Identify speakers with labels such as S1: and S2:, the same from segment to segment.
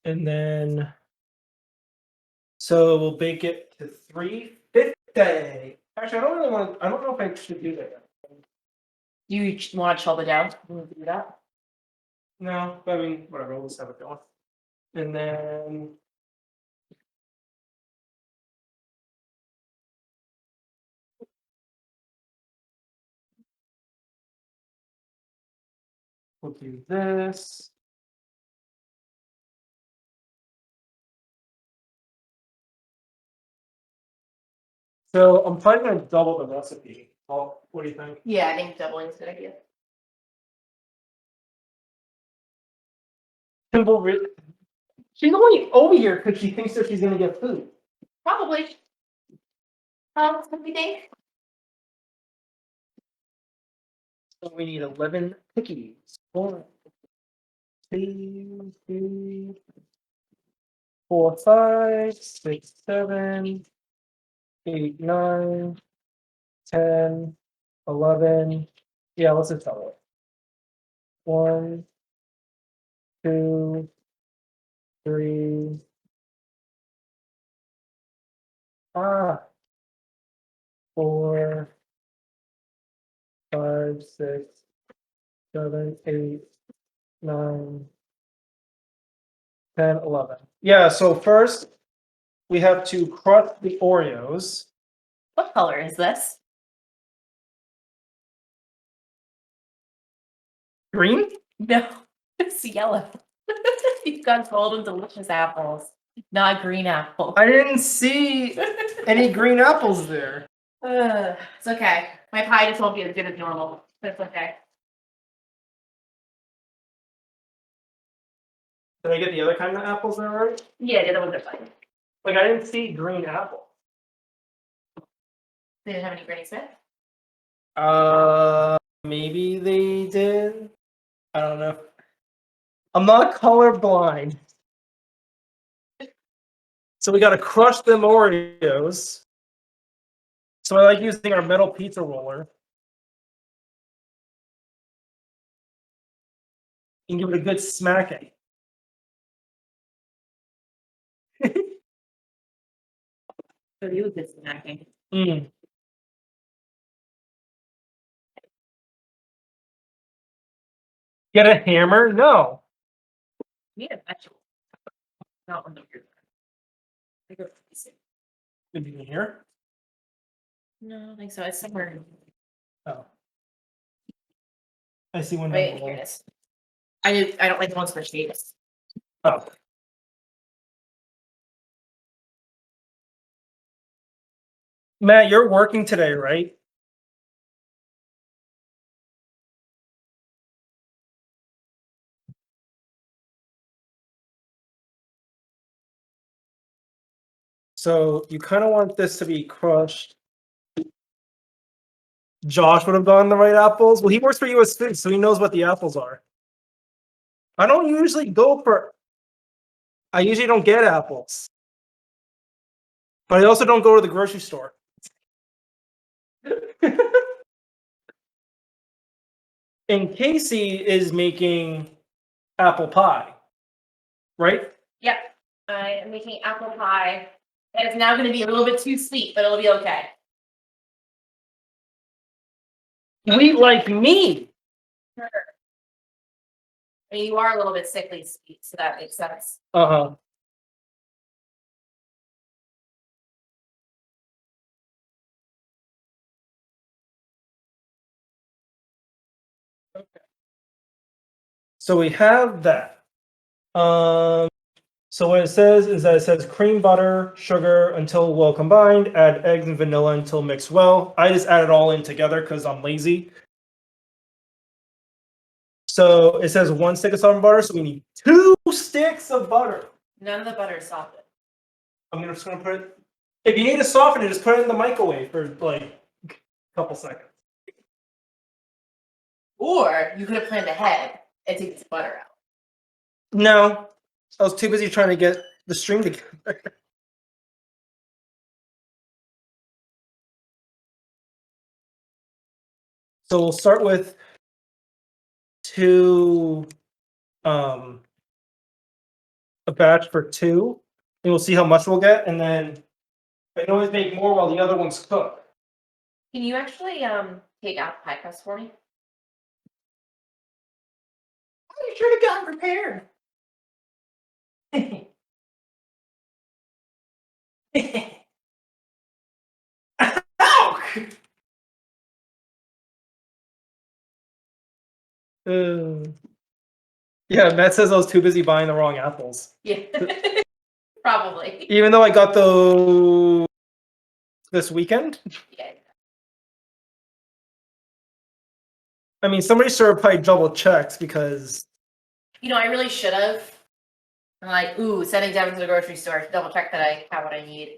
S1: And then, so we'll bake it to 350. Actually, I don't really want. I don't know if I should do that.
S2: You want to chill the down? You want to do that?
S1: No, but I mean, whatever. We'll just have it going. And then we'll do this. So I'm probably going to double the recipe. Well, what do you think?
S2: Yeah, I think doubling is a good idea.
S1: Simple. She's only over here because she thinks that she's going to get food.
S2: Probably. What do you think?
S1: So we need 11 cookies. 1, 2, 3, 4, 5, 6, 7, 8, 9, 10, 11. Yeah, let's just tell it. 1, 2, 3. 4, 5, 6, 7, 8, 9, 10, 11. Yeah, so first we have to crush the Oreos.
S2: What color is this?
S1: Green?
S2: No, it's yellow. You've got golden delicious apples, not green apples.
S1: I didn't see any green apples there.
S2: It's okay. My pie just won't be as good as normal. That's okay.
S1: Did I get the other kind of apples there right?
S2: Yeah, the other ones are fine.
S1: Like, I didn't see green apple.
S2: They didn't have any Granny Smith?
S1: Maybe they did. I don't know. I'm not colorblind. So we gotta crush them Oreos. So I like using our metal pizza roller. And give it a good smacking.
S2: So you good snacking.
S1: Mm. Get a hammer? No.
S2: Need a vegetable. Not one of yours. I go for
S1: Did you hear?
S2: No, I don't think so. It's somewhere.
S1: Oh. I see one.
S2: Wait, here it is. I don't like the ones for shapes.
S1: Oh. Matt, you're working today, right? So you kind of want this to be crushed. Josh would have gotten the right apples. Well, he works for US Food, so he knows what the apples are. I don't usually go for. I usually don't get apples. But I also don't go to the grocery store. And Casey is making apple pie, right?
S2: Yep. I am making apple pie. And it's now going to be a little bit too sweet, but it'll be okay.
S1: Sweet like me.
S2: Sure. I mean, you are a little bit sickly sweet, so that makes sense.
S1: Uh-huh. Okay. So we have that. So what it says is that it says cream, butter, sugar until well combined, add eggs and vanilla until mixed well. I just add it all in together because I'm lazy. So it says 1 stick of salt and butter, so we need 2 sticks of butter.
S2: None of the butter is softened.
S1: I'm just gonna put it. If you need to soften it, just put it in the microwave for like a couple seconds.
S2: Or you could have planned ahead and take this butter out.
S1: No, I was too busy trying to get the string together. So we'll start with 2 a batch for 2, and we'll see how much we'll get, and then I can always make more while the other ones cook.
S2: Can you actually take out the pie crust for me?
S1: You should have gotten prepared. Ow! Yeah, Matt says I was too busy buying the wrong apples.
S2: Yeah, probably.
S1: Even though I got those this weekend.
S2: Yeah.
S1: I mean, somebody should have probably double checked because
S2: You know, I really should have. I'm like, ooh, sending Devin to the grocery store to double check that I have what I need.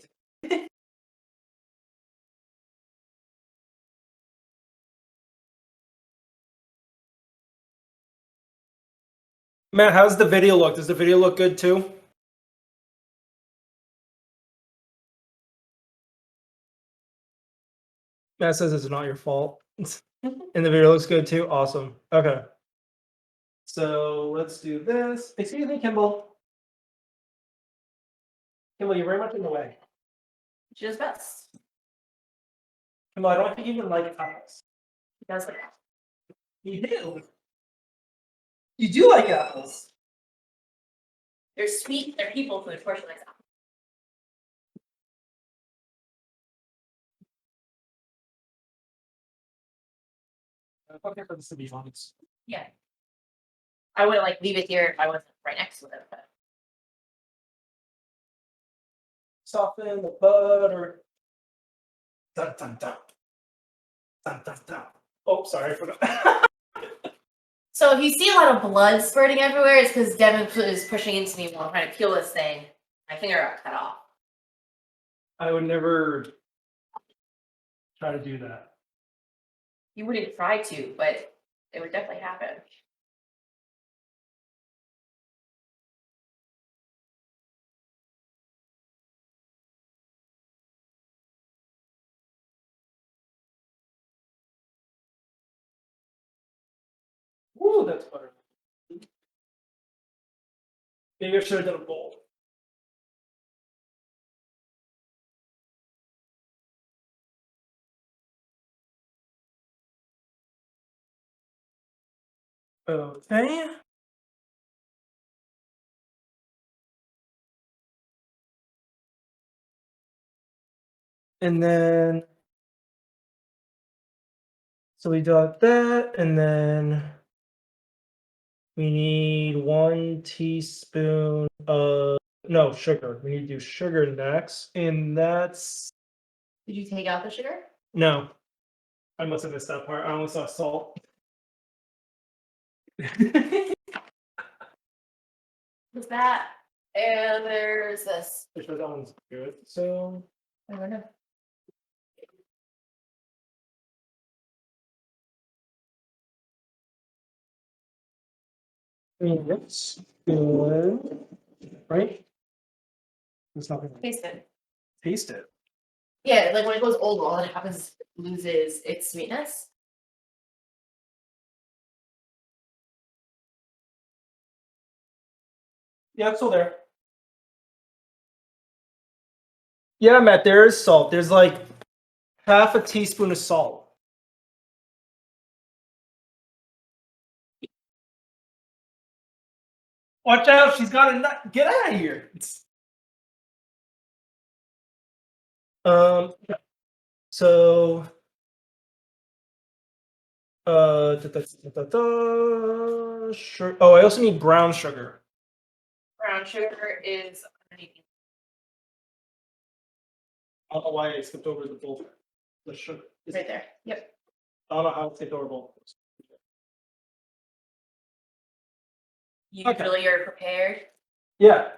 S1: Matt, how's the video look? Does the video look good too? Matt says it's not your fault. And the video looks good too. Awesome. Okay. So let's do this. Excuse me, Kimball. Kimball, you're very much in the way.
S2: She does best.
S1: Kimball, I don't think you even like apples.
S2: She does like that.
S1: You do. You do like apples.
S2: They're sweet, they're people food, portion like that.
S1: I'm fucking for this to be honest.
S2: Yeah. I wouldn't like leave it here if I wasn't right next to it, but
S1: Soften the butter. Dun dun dun. Dun dun dun. Oh, sorry, I forgot.
S2: so if you see a lot of blood spurting everywhere, it's because Devin is pushing into me while I'm trying to peel this thing. My finger got cut off.
S1: I would never try to do that.
S2: You wouldn't try to, but it would definitely happen.
S1: Ooh, that's butter. Maybe I should have done a bowl. Okay. And then, so we got that, and then we need 1 teaspoon of, no, sugar. We need to do sugar next, and that's,
S2: Did you take out the sugar?
S1: no. I must have missed that part. I only saw salt.
S2: What's that? And there's this.
S1: Which that one's good. So
S2: I don't know.
S1: I mean, that's good, right? It's not gonna
S2: Taste it.
S1: taste it.
S2: Yeah, like when it goes old, all that happens is it loses its sweetness.
S1: Yeah, it's still there. Yeah, Matt, there is salt. There's like half a teaspoon of salt. Watch out, she's got a nut. Get out of here. Um, so, sure. Oh, I also need brown sugar.
S2: Brown sugar is underneath.
S1: I don't know why I skipped over the bowl. The sugar.
S2: Right there. Yep.
S1: I don't know how to skip over bowl.
S2: Usually you're prepared.
S1: Yeah.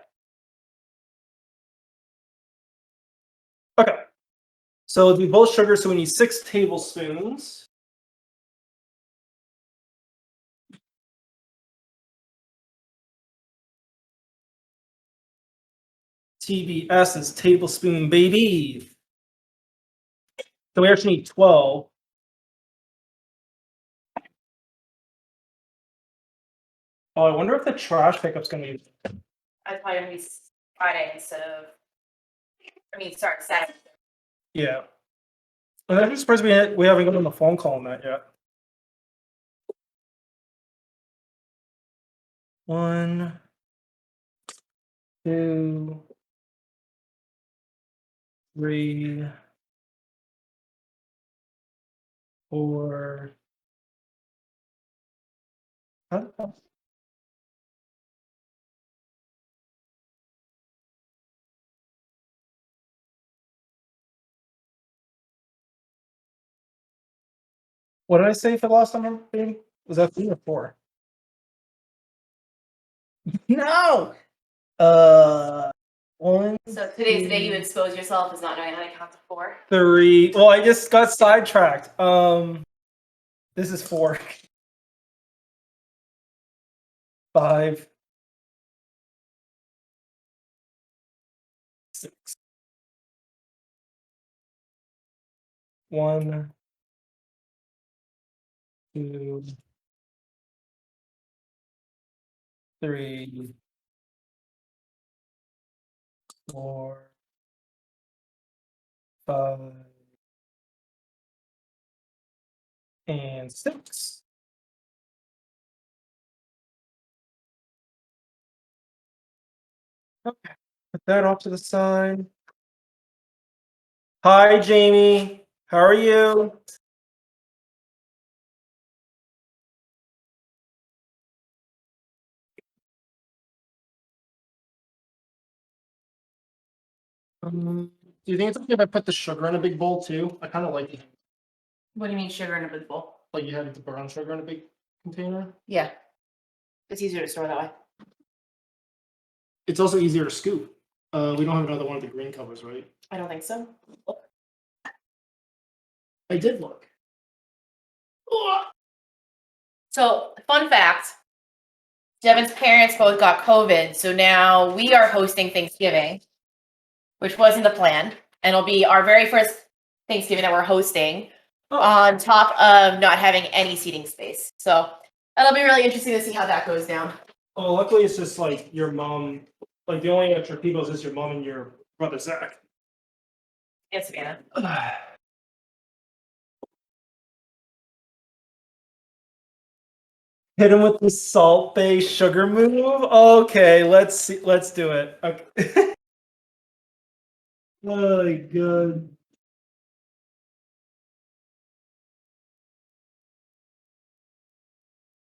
S1: Okay. So we both sugar, so we need 6 tablespoons. TBS is tablespoon, baby. So we actually need 12. Oh, I wonder if the trash pickup's gonna be.
S2: I thought it would be Friday instead of. Sorry, Saturday.
S1: Yeah. I'm actually surprised we haven't gotten a phone call on that yet. 1, 2, 3, 4. Huh? What did I say for the last time? Was that 3 or 4? No. 1.
S2: So today's the day you expose yourself as not knowing how to count to 4.
S1: 3. Well, I just got sidetracked. This is 4. 5. 6. 1, 2, 3, 4, 5, and 6. Okay, put that off to the side. Hi, Jamie. How are you? Do you think it's okay if I put the sugar in a big bowl too? I kind of like it.
S2: What do you mean sugar in a big bowl?
S1: Like you have the brown sugar in a big container.
S2: Yeah. It's easier to store that way.
S1: It's also easier to scoop. We don't have another one of the green covers, right?
S2: I don't think so.
S1: I did look.
S2: So, fun fact, Devin's parents both got COVID, so now we are hosting Thanksgiving, which wasn't the plan, and it'll be our very first Thanksgiving that we're hosting, on top of not having any seating space. So that'll be really interesting to see how that goes down.
S1: Oh, luckily it's just like your mom. Like the only extra people is just your mom and your brother Zach.
S2: And Savannah.
S1: Hit him with the salt-based sugar move. Okay, let's see. Let's do it. Okay. Oh my god.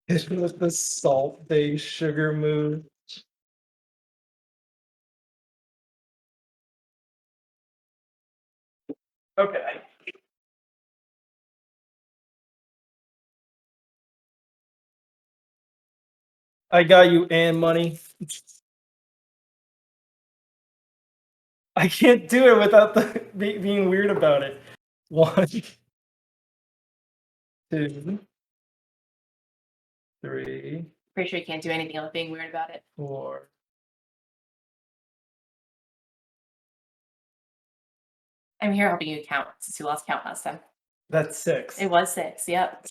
S1: Hit him with the salt-based sugar move. Okay. I got you and money. I can't do it without being weird about it. 1, 2, 3,
S2: Pretty sure you can't do anything without being weird about it.
S1: 4.
S2: I'm here helping you count since you lost count last time.
S1: That's 6.
S2: It was 6, yep.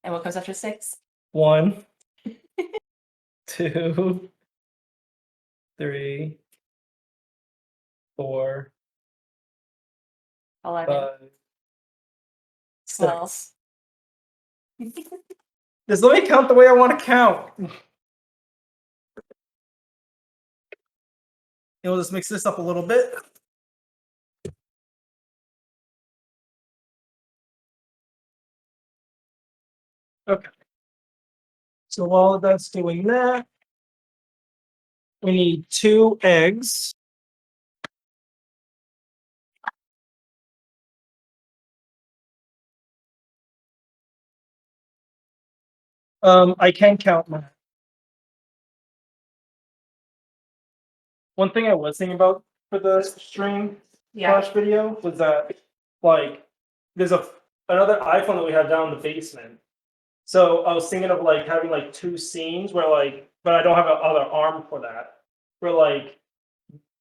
S2: And what comes after 6?
S1: 1, 2, 3, 4,
S2: 11.
S1: 5,
S2: 12.
S1: 6. Just let me count the way I want to count. And we'll just mix this up a little bit. Okay. So while that's doing that, we need 2 eggs. I can count mine. One thing I was thinking about for the stream flash video was that like there's another iPhone that we have down in the basement. So I was thinking of like having like 2 scenes where like, but I don't have another arm for that. Where like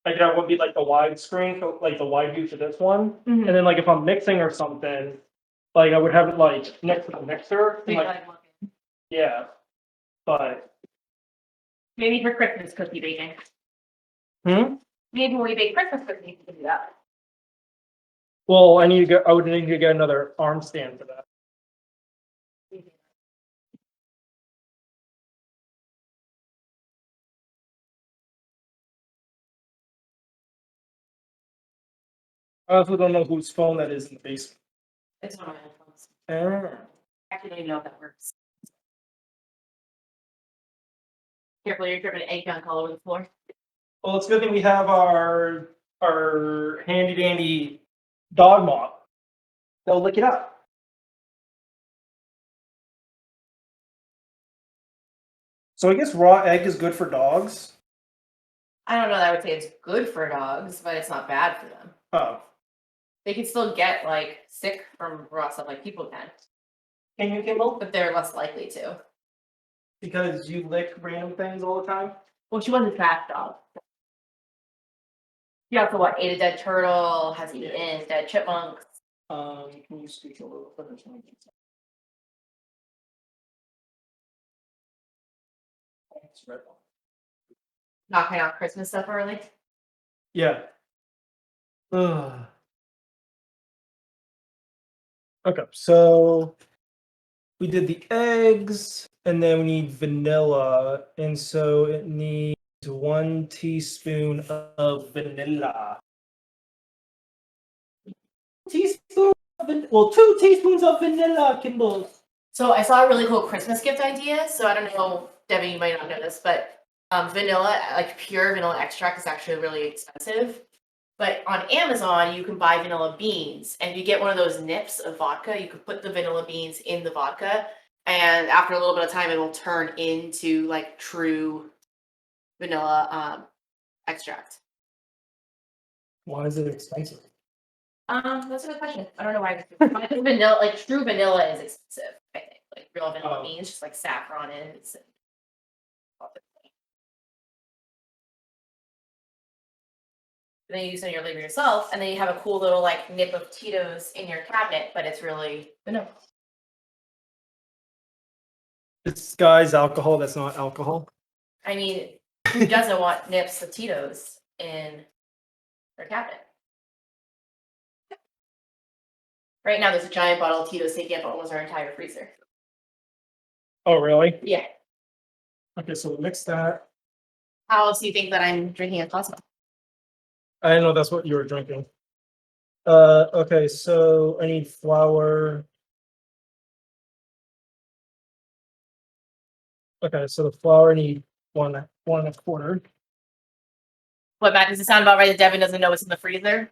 S1: I could have one be like the wide screen, for, like the wide view for this one, and then like if I'm mixing or something, like I would have it like next to the mixer. And, like, yeah, but
S2: Maybe for Christmas cookie baking.
S1: Hmm?
S2: Maybe when we bake Christmas cookies, we can do that.
S1: Well, I would need to get another arm stand for that. I also don't know whose phone that is in the basement.
S2: It's one of my headphones.
S1: Ah.
S2: Actually, I don't even know if that works. Careful, you're dripping egg gunk all over the floor.
S1: Well, it's a good thing we have our handy dandy dog mop. They'll lick it up. So I guess raw egg is good for dogs.
S2: I don't know that I would say it's good for dogs, but it's not bad for them.
S1: Oh.
S2: They can still get like sick from raw stuff like people can,
S1: Can you, Kimball?
S2: but they're less likely to.
S1: Because you lick random things all the time?
S2: Well, she was a trash dog. She also ate a dead turtle, has eaten dead chipmunks.
S1: Can you speak a little further?
S2: Knocking out Christmas stuff early.
S1: Yeah. Ugh. Okay, so we did the eggs, and then we need vanilla, and so it needs 1 teaspoon of vanilla. Teaspoon well, 2 teaspoons of vanilla, Kimball.
S2: So I saw a really cool Christmas gift idea. So I don't know, Debbie, you might not know this, but vanilla, like pure vanilla extract, is actually really expensive. But on Amazon, you can buy vanilla beans, and if you get one of those nips of vodka, you could put the vanilla beans in the vodka, and after a little bit of time, it will turn into like true vanilla extract.
S1: Why is it expensive?
S2: That's a good question. I don't know why. I think vanilla, like true vanilla, is expensive. I think like real vanilla beans, just like saffron is. Then you use it in your labor yourself, and then you have a cool little like nip of Tito's in your cabinet, but it's really vanilla.
S1: It's guys alcohol that's not alcohol.
S2: I mean, who doesn't want nips of Tito's in their cabinet? Right now, there's a giant bottle of Tito's taking up almost our entire freezer.
S1: Oh, really?
S2: Yeah.
S1: Okay, so we'll mix that.
S2: How else do you think that I'm drinking a Cosmo?
S1: I didn't know that's what you were drinking. Okay, so I need flour. Okay, so the flour I need one and a quarter.
S2: What, Matt? Does it sound about right that Devin doesn't know what's in the freezer?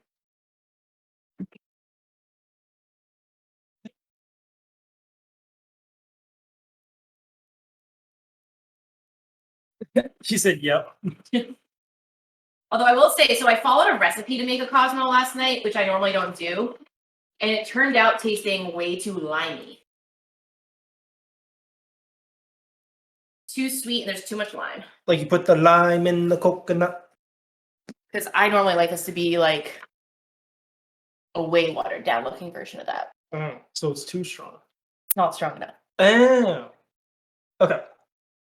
S1: She said, "Yep."
S2: Although I will say, so I followed a recipe to make a Cosmo last night, which I normally don't do, and it turned out tasting way too limey. Too sweet, and there's too much lime.
S1: Like you put the lime in the coconut.
S2: Because I normally like this to be like a way watered down looking version of that.
S1: So it's too strong.
S2: It's not strong enough.
S1: Oh. Okay.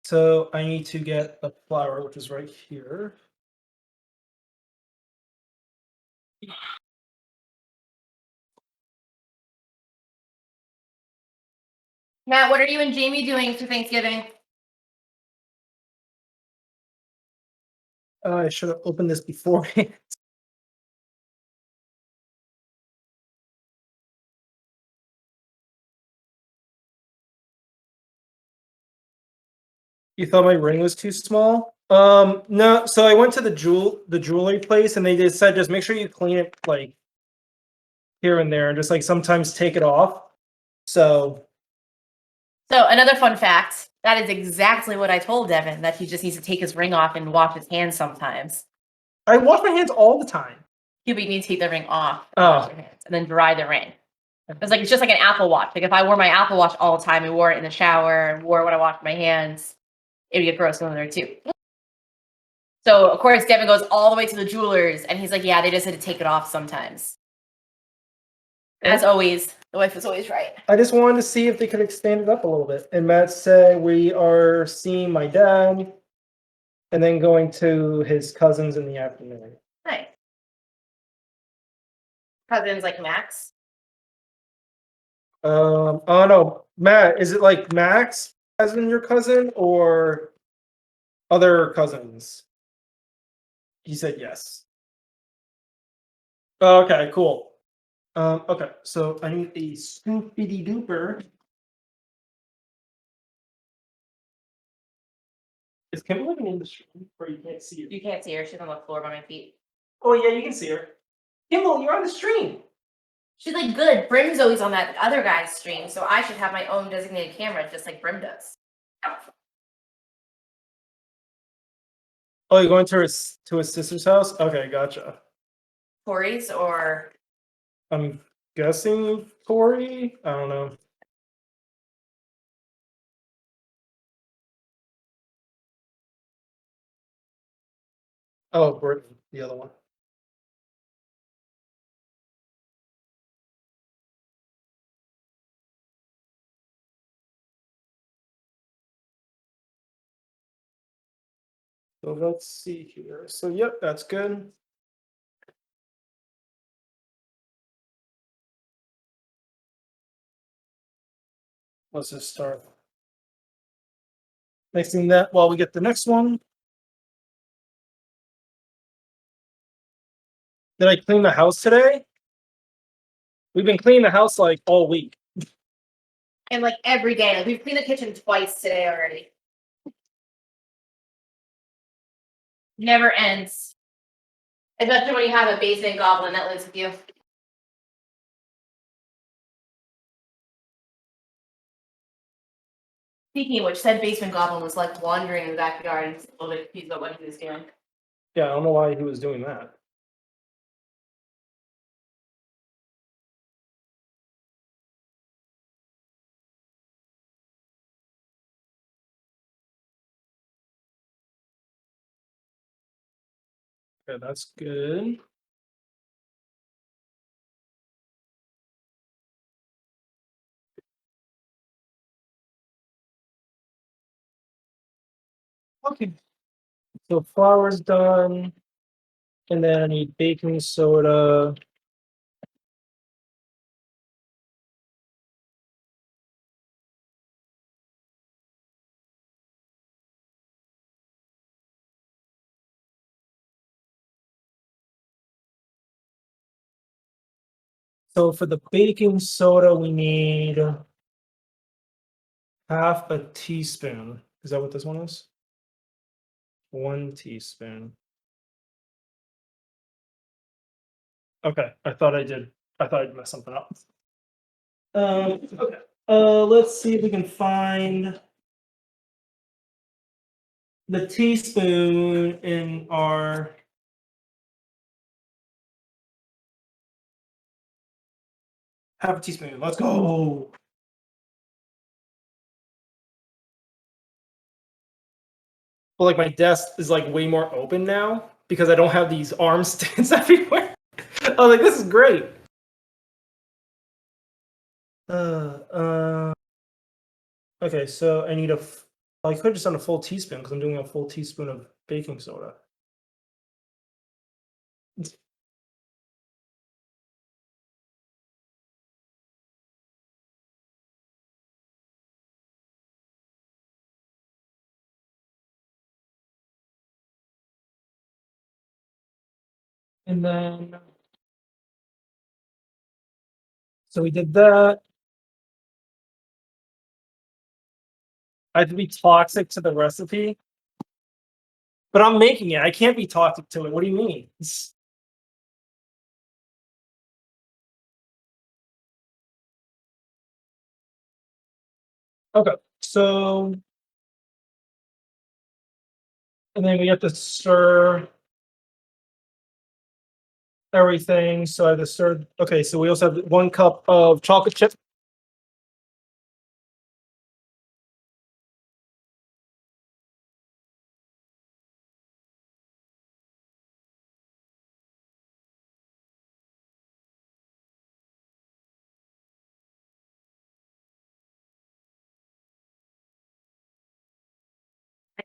S1: So I need to get the flour, which is right here.
S2: Matt, what are you and Jamie doing for Thanksgiving?
S1: I should have opened this beforehand. You thought my ring was too small? No. So I went to the jewelry place, and they just said just make sure you clean it like here and there, and just like sometimes take it off. So
S2: Another fun fact, that is exactly what I told Devin, that he just needs to take his ring off and wash his hands sometimes.
S1: I wash my hands all the time.
S2: Yeah, but you need to take the ring off and wash your hands, and then dry the ring. It's just like an Apple Watch. Like if I wore my Apple Watch all the time and wore it in the shower and wore it when I washed my hands, it would get gross in there too. So of course Devin goes all the way to the jewelers, and he's like, yeah, they just had to take it off sometimes. As always, the wife is always right.
S1: I just wanted to see if they could expand it up a little bit. And Matt said we are seeing my dad and then going to his cousins in the afternoon.
S2: Nice. Cousins like Max.
S1: Oh no, Matt, is it like Max as in your cousin or other cousins? He said yes. Oh, okay, cool. Okay, so I need a scoopity duper. Is Kim living in the stream or you can't see her?
S2: You can't see her. She's on the floor by my feet.
S1: Oh yeah, you can see her. Kimball, you're on the stream.
S2: She's like, good. Brim's always on that other guy's stream, so I should have my own designated camera, just like Brim does.
S1: Oh, you're going to his sister's house? Okay, gotcha.
S2: Tori's or
S1: I'm guessing Tori. I don't know. Oh, Brittany, the other one. So let's see here. So yep, that's good. Let's just start mixing that while we get the next one. Did I clean the house today? We've been cleaning the house like all week.
S2: and like every day. Like we've cleaned the kitchen twice today already. Never ends. Especially when you have a basement goblin that lives with you. Speaking of which, said basement goblin was like wandering in the backyard and a little bit confused about what he was doing.
S1: Yeah, I don't know why he was doing that. Okay, that's good. Okay. So flour's done. And then I need baking soda. So for the baking soda, we need half a teaspoon. Is that what this one is? 1 teaspoon. Okay, I thought I did. I thought I'd messed something up. Okay. Let's see if we can find the teaspoon in our half a teaspoon. Let's go. But like my desk is like way more open now because I don't have these arm stands everywhere. I was like, this is great. Okay, so I need I could have just done a full teaspoon because I'm doing a full teaspoon of baking soda. And then, so we did that. I have to be toxic to the recipe, but I'm making it. I can't be toxic to it. What do you mean? Okay, so, and then we have to stir everything. So I have to stir. Okay, so we also have 1 cup of chocolate chip.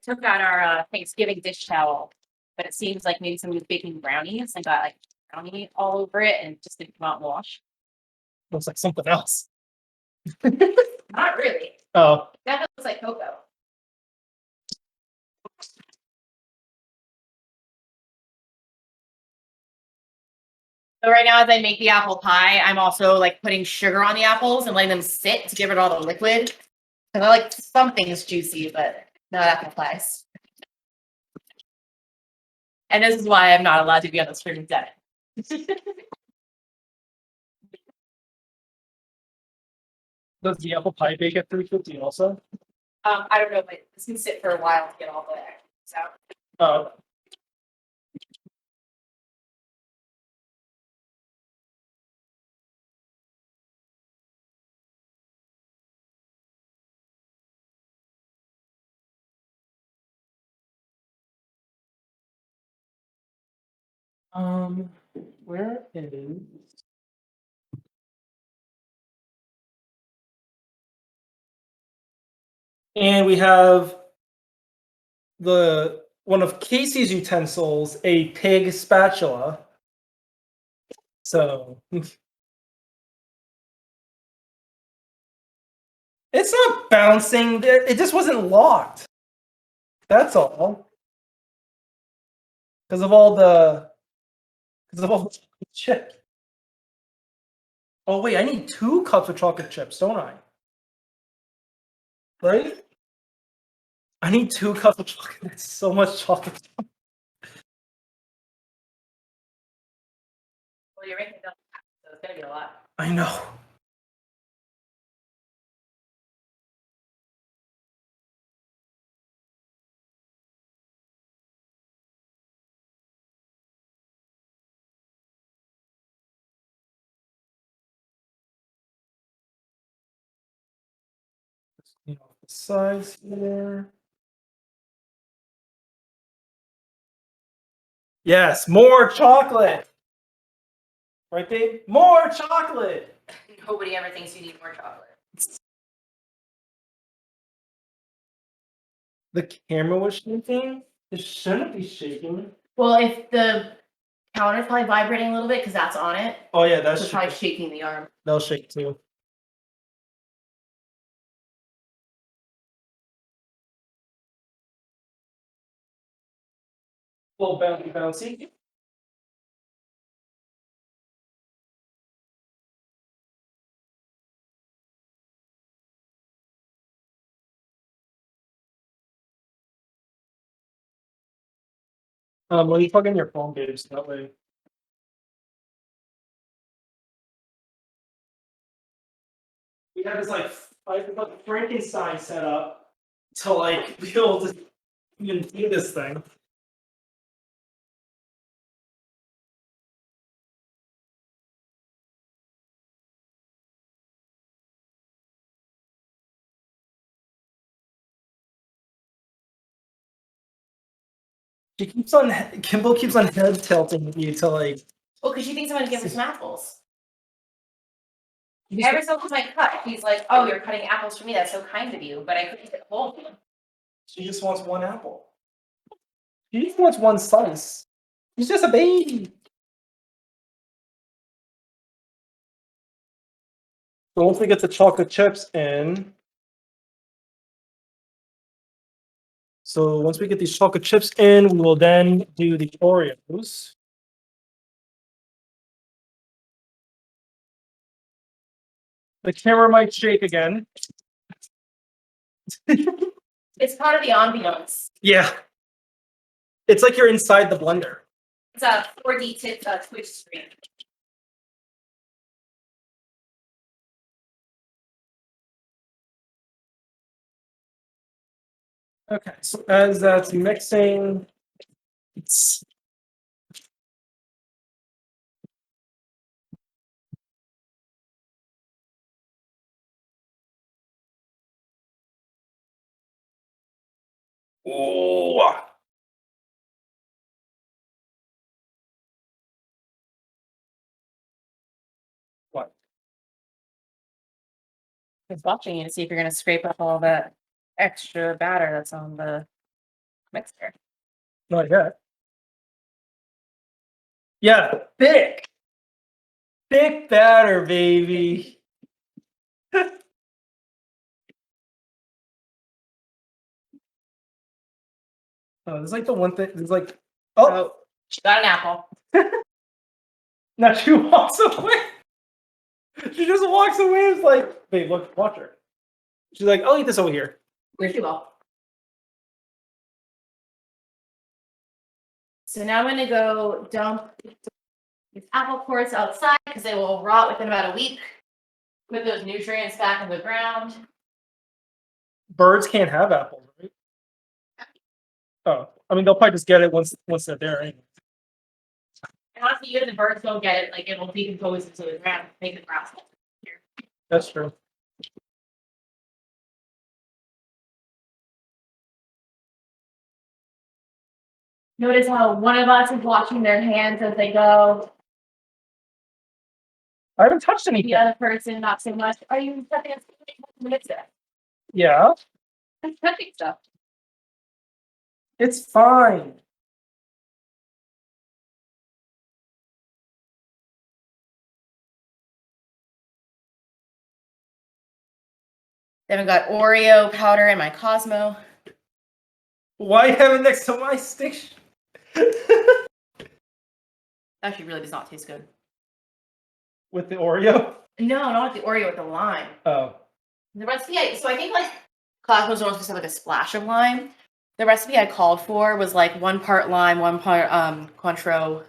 S2: took out our Thanksgiving dish towel, but it seems like maybe somebody was baking brownies and got like brownie all over it and just didn't come out and wash.
S1: Looks like something else.
S2: Not really.
S1: Oh,
S2: That looks like cocoa. So right now, as I make the apple pie, I'm also like putting sugar on the apples and letting them sit to get rid of all the liquid. Because I like some things juicy, but not apple pies. And this is why I'm not allowed to be on the streaming set.
S1: does the apple pie bake at 350 also?
S2: I don't know, but this can sit for a while to get all the extras out.
S1: Oh. Where is? And we have the one of Casey's utensils, a pig spatula. So it's not bouncing. It just wasn't locked. That's all. Because of all the chips. Oh wait, I need 2 cups of chocolate chips, don't I? Right? I need 2 cups of chocolate. That's so much chocolate.
S2: Well, you're making it up, so it's gonna be a lot.
S1: I know. You know, the size here. Yes, more chocolate. Right, babe? More chocolate.
S2: Nobody ever thinks you need more chocolate.
S1: The camera was shaking. It shouldn't be shaking.
S2: Well, if the counter's probably vibrating a little bit because that's on it,
S1: Oh yeah, that's
S2: it's probably shaking the arm.
S1: They'll shake too. A little bouncy, bouncy. Well, you plug in your phone, babe, so that way. We have this like Frankenstein set up to like be able to even do this thing. She keeps on Kimball keeps on head tilting me to like.
S2: Well, because she thinks I'm gonna give her some apples.
S1: You just-
S2: Every single time I cut, he's like, "Oh, you're cutting apples for me. That's so kind of you." But I couldn't get hold of them.
S1: She just wants one apple. She just wants one slice. She's just a baby. So once we get the chocolate chips in. So once we get these chocolate chips in, we will then do the Oreos. The camera might shake again.
S2: It's part of the ambiance.
S1: Yeah. It's like you're inside the blender.
S2: It's a 4D Twitch stream.
S1: Okay, so as that's mixing, it's oh, what?
S2: He's watching you to see if you're gonna scrape up all that extra batter that's on the mixer.
S1: Not yet. Yeah, thick. Thick batter, baby. Oh, there's like the one thing. There's like, oh,
S2: She got an apple.
S1: now she walks away. She just walks away. It's like, babe, look, watch her. She's like, I'll eat this over here.
S2: Where'd you go? So now I'm gonna go dump these apple cores outside because they will rot within about a week. Put those nutrients back in the ground.
S1: Birds can't have apples, right? Oh, I mean, they'll probably just get it once they're there. Anyway.
S2: And honestly, even if the birds don't get it, like it'll decompose into the ground, make the grass.
S1: That's true.
S2: Notice how one of us is washing their hands as they go.
S1: I haven't touched anything.
S2: The other person, not so much. Are you touching minutes there?
S1: Yeah,
S2: I'm touching stuff.
S1: it's fine.
S2: Then we got Oreo powder in my Cosmo.
S1: Why have it next to my station?
S2: Actually, really does not taste good.
S1: With the Oreo?
S2: No, not with the Oreo, with the lime.
S1: Oh.
S2: The recipe, so I think like Cosmo's only supposed to have like a splash of lime. The recipe I called for was like 1 part lime, 1 part Cointreau,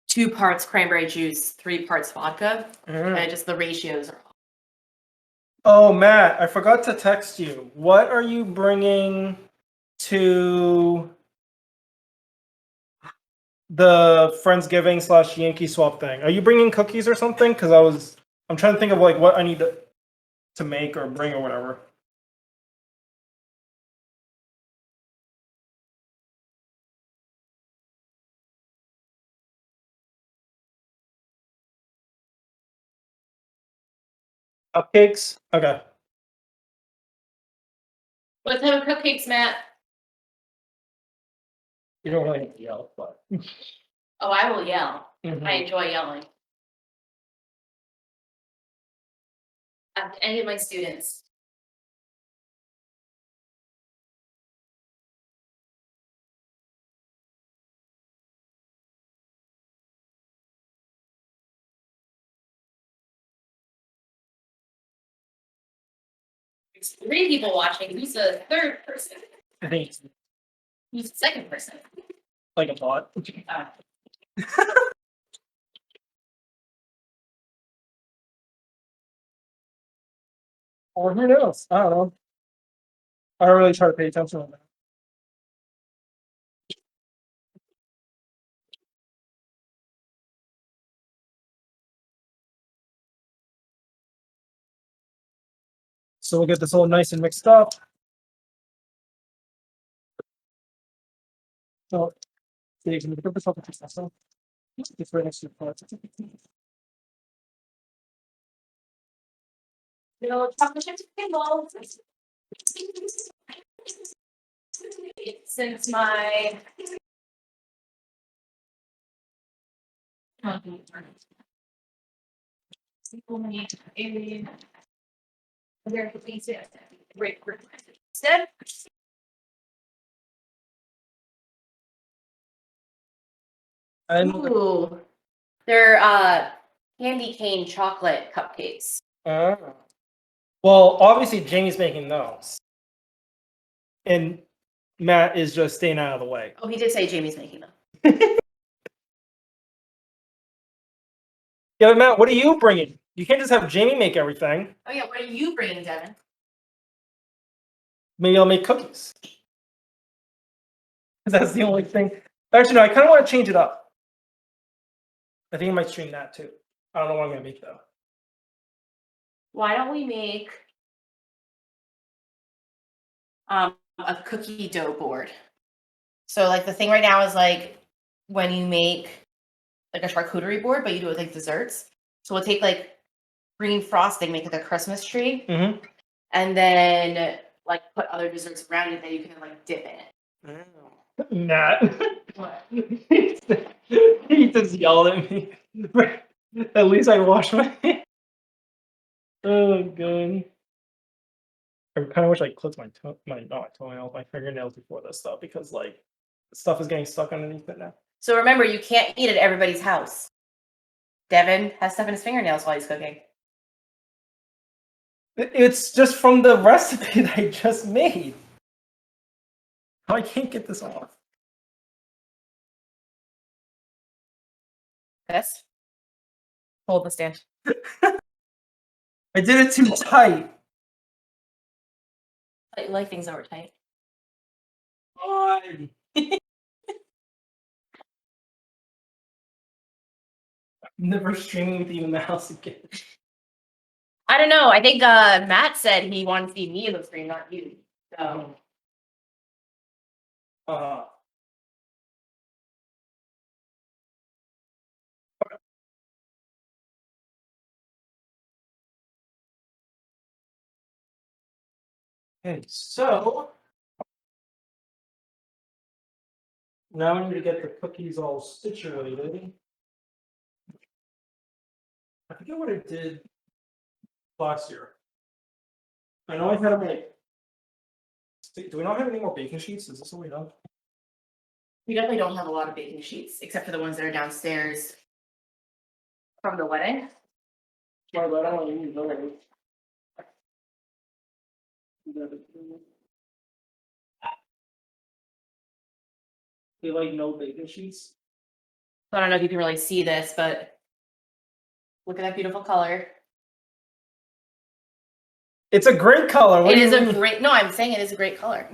S2: 2 parts cranberry juice, 3 parts vodka. And just the ratios are off.
S1: Oh, Matt, I forgot to text you. What are you bringing to the Friendsgiving / Yankee swap thing? Are you bringing cookies or something? Because I'm trying to think of like what I need to make or bring or whatever. Cupcakes? Okay.
S2: What type of cupcakes, Matt?
S1: You don't really have to yell, but.
S2: Oh, I will yell.
S1: Mhm.
S2: I enjoy yelling. At any of my students. There's 3 people watching. Who's the 3rd person?
S1: I think it's
S2: Who's the 2nd person?
S1: like a bot. Or who knows? I don't know. I don't really try to pay attention to that. So we'll get this all nice and mixed up. So, you can put this up with yourself. It's right next to the parts.
S2: Chocolate chip balls. Since my instead.
S1: And
S2: Ooh, they're candy cane chocolate cupcakes.
S1: well, obviously Jamie's making those, and Matt is just staying out of the way.
S2: Oh, he did say Jamie's making them.
S1: Yeah, but Matt, what are you bringing? You can't just have Jamie make everything.
S2: Oh yeah, what are you bringing, Devin?
S1: Maybe I'll make cookies. That's the only thing. Actually, no, I kind of want to change it up. I think I might stream that too. I don't know what I'm gonna make though.
S2: Why don't we make a cookie dough board? So like the thing right now is like when you make like a charcuterie board, but you do it with like desserts. So we'll take like green frosting, make it a Christmas tree,
S1: Mm-hmm.
S2: and then like put other desserts around it that you can like dip in it.
S1: Matt.
S2: What?
S1: He just yelled at me. At least I washed my hands. Oh god. I kind of wish I clipped my toenails, my fingernails before this stuff because like stuff is getting stuck underneath it now.
S2: So remember, you can't eat at everybody's house. Devin has stuff in his fingernails while he's cooking.
S1: It's just from the recipe that I just made. I can't get this off.
S2: This. Hold the stand.
S1: I did it too tight.
S2: I like things that were tight.
S1: God. I'm never streaming with you in the house again.
S2: I don't know. I think Matt said he wanted to see me in the stream, not you. So
S1: Uh, okay, so now we need to get the cookies all situated. I forget what I did last year. I know I had them like. Do we not have any more baking sheets? Is this what we have?
S2: we definitely don't have a lot of baking sheets, except for the ones that are downstairs from the wedding.
S1: Well, I don't want to use those. They like no baking sheets.
S2: So I don't know if you can really see this, but look at that beautiful color.
S1: It's a great color. What
S2: It
S1: do
S2: is
S1: you
S2: a
S1: mean?
S2: great. No, I'm saying it is a great color.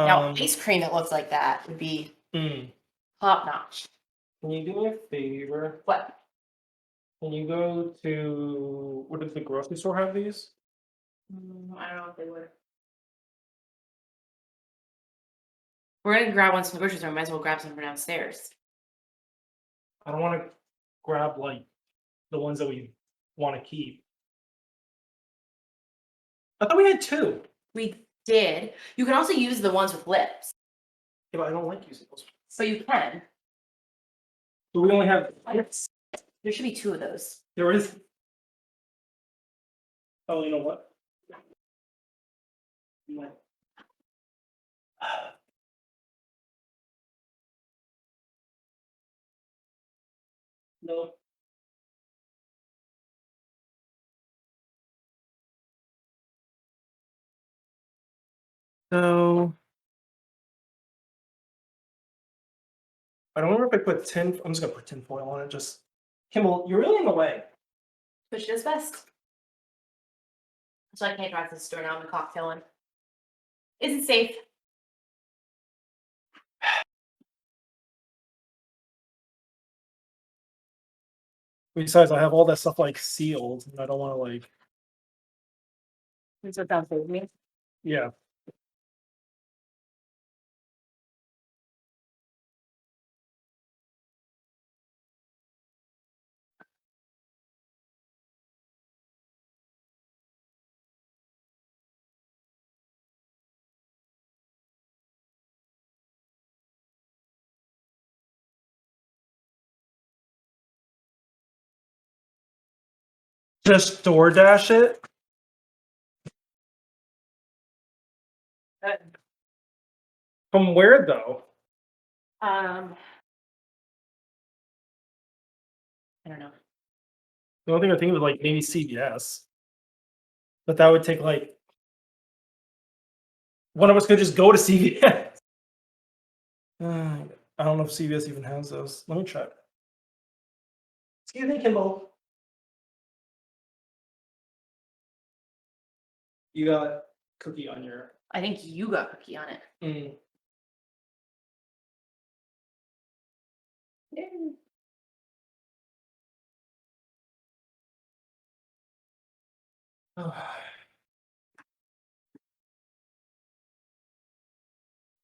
S2: Now,
S1: Um,
S2: ice cream that looks like that would be
S1: hmm.
S2: top notch.
S1: Can you do me a favor?
S2: What?
S1: Can you go to what does the grocery store have these?
S2: I don't know if they would. We're gonna grab one from the grocery store. Might as well grab some from downstairs.
S1: I don't want to grab like the ones that we want to keep. I thought we had two.
S2: We did. You can also use the ones with lips.
S1: Yeah, but I don't like using those.
S2: So you can.
S1: But we only have.
S2: There should be two of those.
S1: There is. Oh, you know what? No. No. So I don't remember if I put tin. I'm just gonna put tin foil on it. Just Kimball, you're really in the way.
S2: Which is best. So I can't drive to the store now. I'm cocktailing. Is it safe?
S1: Besides, I have all that stuff like sealed, and I don't want to like.
S2: That's what sounds safe to me.
S1: Yeah. Just DoorDash it. From where though?
S2: I don't know.
S1: The only thing I think of like maybe CVS, but that would take like one of us could just go to CVS. I don't know if CVS even has those. Let me check. Excuse me, Kimball. You got cookie on your.
S2: I think you got cookie on it.
S1: Mm.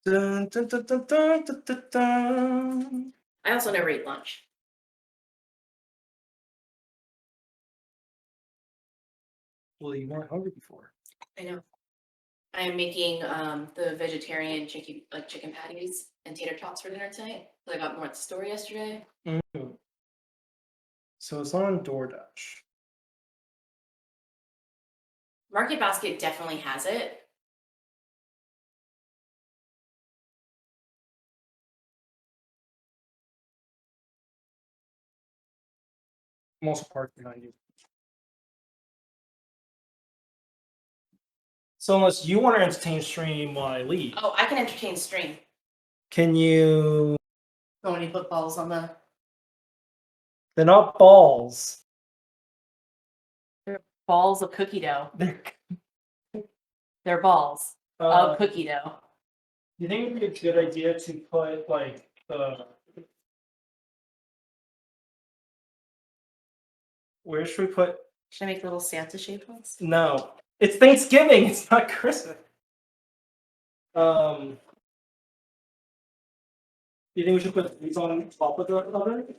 S1: Dun, dun, dun, dun, dun, dun, dun, dun.
S2: I also never eat lunch.
S1: Well, you weren't hungry before.
S2: I know. I am making the vegetarian chicken patties and tater tots for dinner tonight. I got more at the store yesterday.
S1: So it's on DoorDash.
S2: Market Basket definitely has it.
S1: I'm also parked behind you. So unless you want to entertain stream while I leave,
S2: Oh, I can entertain stream.
S1: can you?
S2: Oh, when you put balls on the.
S1: They're not balls.
S2: They're balls of cookie dough.
S1: They're,
S2: They're balls of cookie dough.
S1: Do you think it would be a good idea to put like where should we put?
S2: Should I make little Santa shaped ones?
S1: No, it's Thanksgiving. It's not Christmas. Do you think we should put these on top of the oven?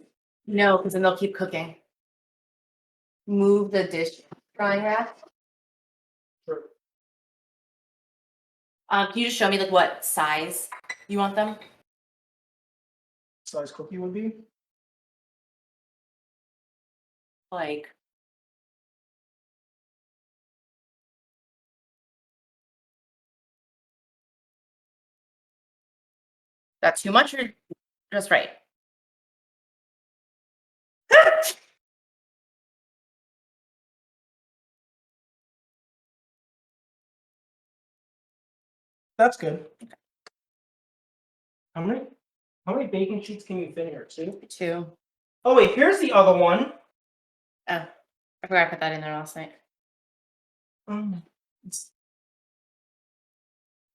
S2: No, because then they'll keep cooking. Move the dish drying rack.
S1: Sure.
S2: Can you just show me like what size you want them?
S1: Size cookie would be?
S2: Like. That's too much or just right?
S1: That's good. How many baking sheets can you fit here? Two?
S2: Two.
S1: Oh wait, here's the other one.
S2: Oh, I forgot to put that in there last night.
S1: It's,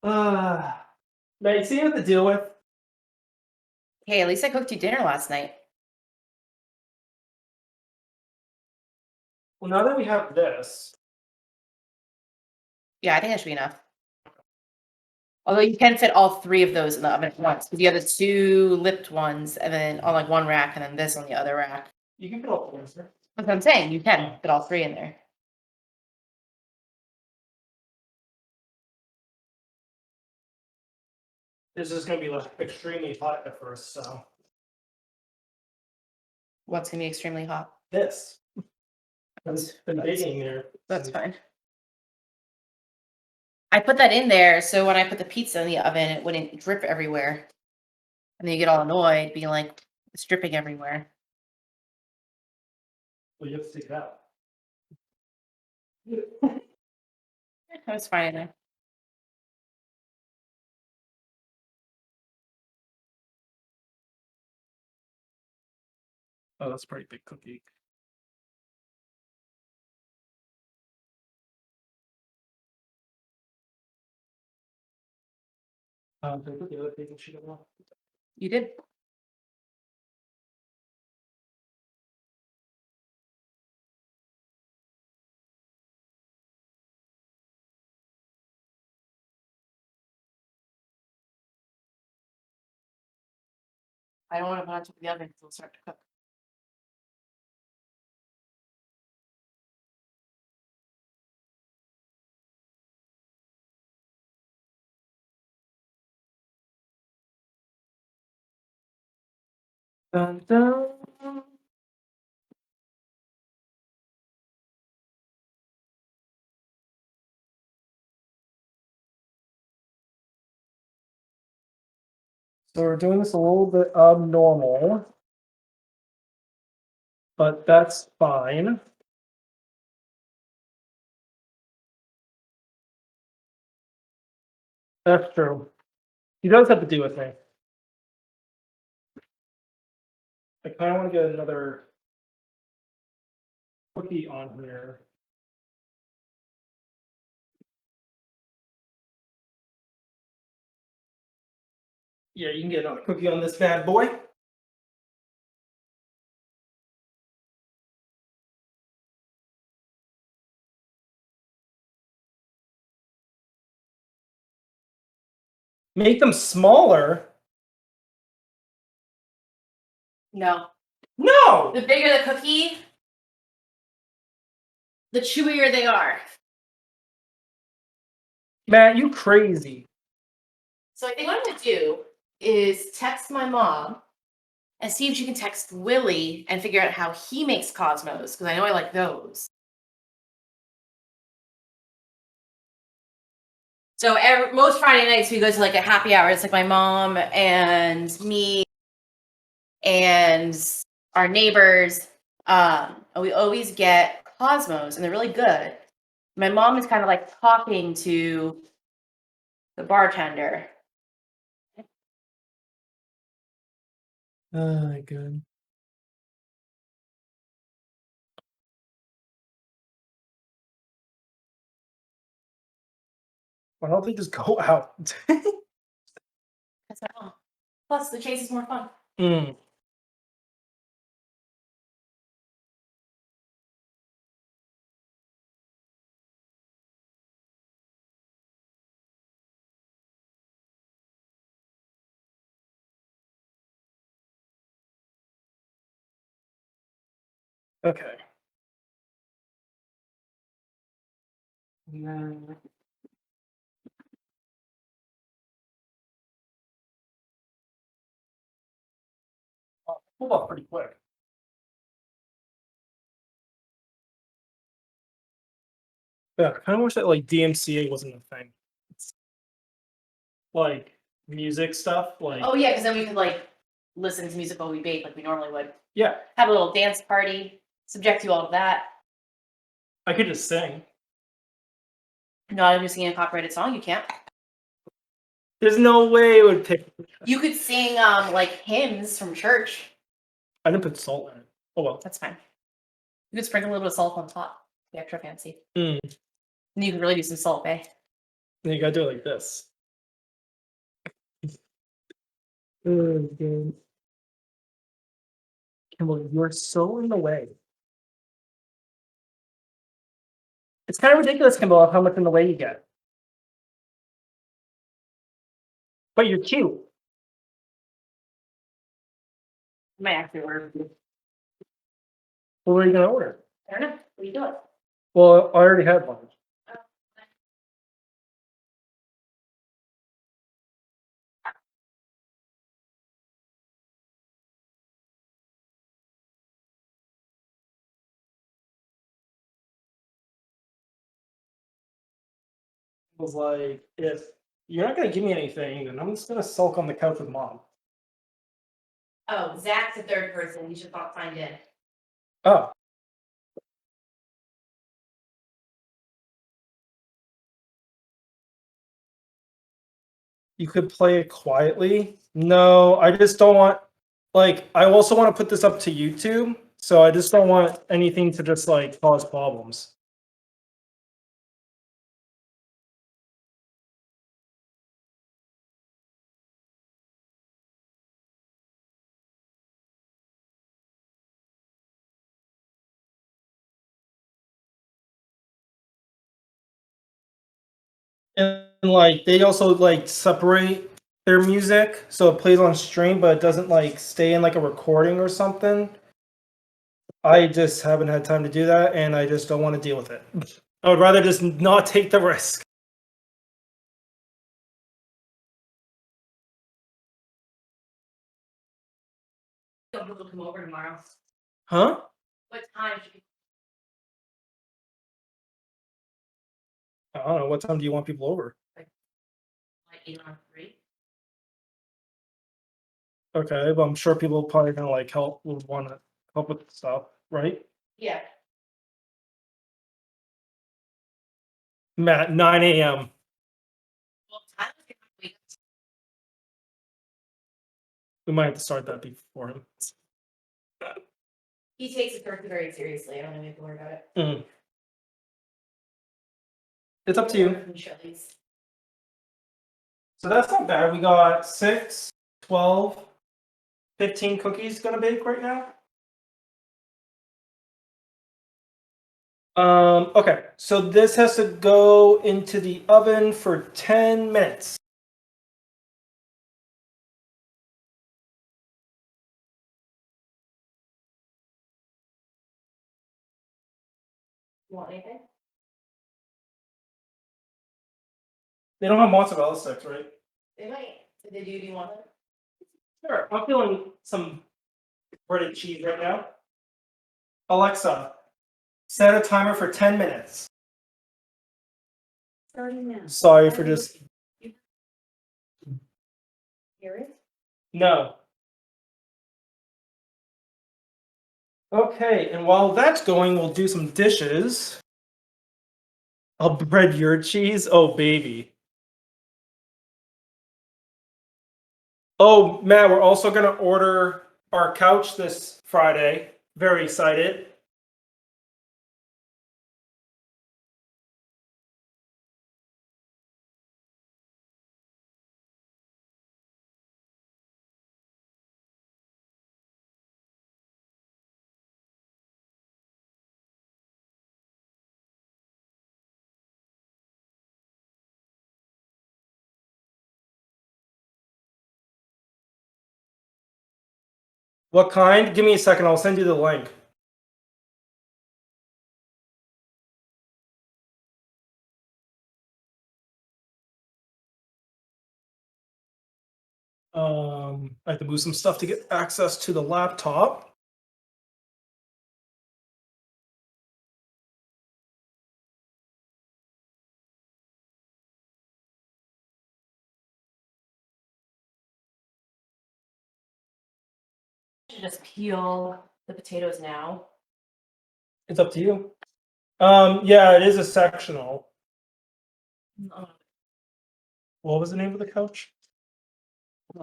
S1: now you see what to deal with.
S2: Hey, at least I cooked you dinner last night.
S1: Well, now that we have this,
S2: Yeah, I think that should be enough. Although you can fit all three of those in the oven at once, because you have the two lipped ones, and then on like one rack, and then this on the other rack.
S1: you can fit all four in there.
S2: That's what I'm saying. You can fit all three in there.
S1: This is gonna be like extremely hot at first, so
S2: What's gonna be extremely hot?
S1: this. It's been baking there.
S2: That's fine. I put that in there so when I put the pizza in the oven, it wouldn't drip everywhere. And then you get all annoyed, being like, it's dripping everywhere.
S1: Well, you have to take it out.
S2: That was fine in there.
S1: Oh, that's a pretty big cookie. Did I put the other baking sheet on?
S2: You did. I don't want to put it on top of the oven because it'll start to cook.
S1: Dun, dun. So we're doing this a little bit abnormal, but that's fine. That's true. He does have to do with me. I kind of want to get another cookie on here. Yeah, you can get another cookie on this bad boy. Make them smaller.
S2: No.
S1: No!
S2: The bigger the cookie, the chewier they are.
S1: Matt, you crazy.
S2: So I think what I'm gonna do is text my mom and see if she can text Willie and figure out how he makes Cosmos, because I know I like those. So most Friday nights we go to like a happy hour. It's like my mom and me and our neighbors. And we always get Cosmos, and they're really good. My mom is kind of like talking to the bartender.
S1: Oh my god. Why don't they just go out?
S2: That's my mom. Plus, the chase is more fun.
S1: Mm. Okay. No. Oh, pulled off pretty quick. Yeah, I kind of wish that like DMCA wasn't a thing. It's like music stuff, like
S2: Oh yeah, because then we could like listen to music while we bake, like we normally would.
S1: yeah,
S2: Have a little dance party. Subject you all to that.
S1: I could just sing.
S2: Not even singing a copyrighted song. You can't.
S1: There's no way it would pick.
S2: You could sing like hymns from church.
S1: I didn't put salt in it. Oh well.
S2: That's fine. You could sprinkle a little bit of salt on top. Be extra fancy.
S1: Mm.
S2: And you can really do some salt, eh?
S1: Then you gotta do it like this. Oh, God. Kimball, you're so in the way. It's kind of ridiculous, Kimball, how much in the way you get. But you're cute.
S2: I might actually order.
S1: What are you gonna order?
S2: I don't know. What do you do it?
S1: Well, I already had one. Was like, if you're not gonna give me anything, then I'm just gonna sulk on the couch with mom.
S2: Oh, Zach's a third person. You should not find in.
S1: Oh, you could play it quietly. No, I just don't want. Like, I also want to put this up to YouTube, so I just don't want anything to just like cause problems. And like, they also like separate their music so it plays on stream, but it doesn't like stay in like a recording or something. I just haven't had time to do that, and I just don't want to deal with it. I would rather just not take the risk.
S2: People come over tomorrow.
S1: Huh?
S2: What time should we?
S1: I don't know. What time do you want people over?
S2: Like 8 on 3?
S1: Okay, but I'm sure people probably gonna like help would want to help with stuff, right?
S2: Yeah.
S1: Matt, 9 a.m.
S2: Well, Tyler's gonna wake up.
S1: We might have to start that before him.
S2: He takes it very seriously. I don't even have to worry about it.
S1: Mm. It's up to you.
S2: From Chili's.
S1: So that's not bad. We got 6, 12, 15 cookies gonna bake right now. Okay, so this has to go into the oven for 10 minutes.
S2: You want anything?
S1: They don't have mozzarella sticks, right?
S2: They might. Did they do? Do you want it?
S1: Sure. I'm feeling some breaded cheese right now. Alexa, set a timer for 10 minutes.
S2: Starting now.
S1: Sorry for just.
S2: Hear it?
S1: No. Okay, and while that's going, we'll do some dishes. I'll bread your cheese. Oh, baby. Oh, Matt, we're also going to order our couch this Friday. Very excited. What kind? Give me a second. I'll send you the link. I have to move some stuff to get access to the laptop.
S2: Should just peel the potatoes now.
S1: It's up to you. Yeah, it is a sectional. What was the name of the couch? No,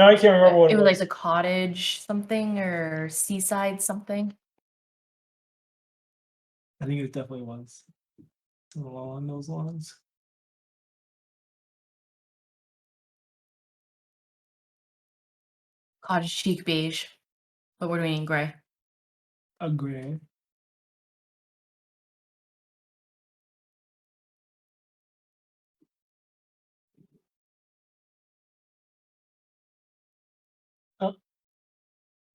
S1: I can't remember what
S2: It
S1: it
S2: was
S1: was.
S2: like the cottage something or seaside something.
S1: I think it definitely was along those lines.
S2: Cottage chic beige. But what do we mean gray?
S1: Agree. Up,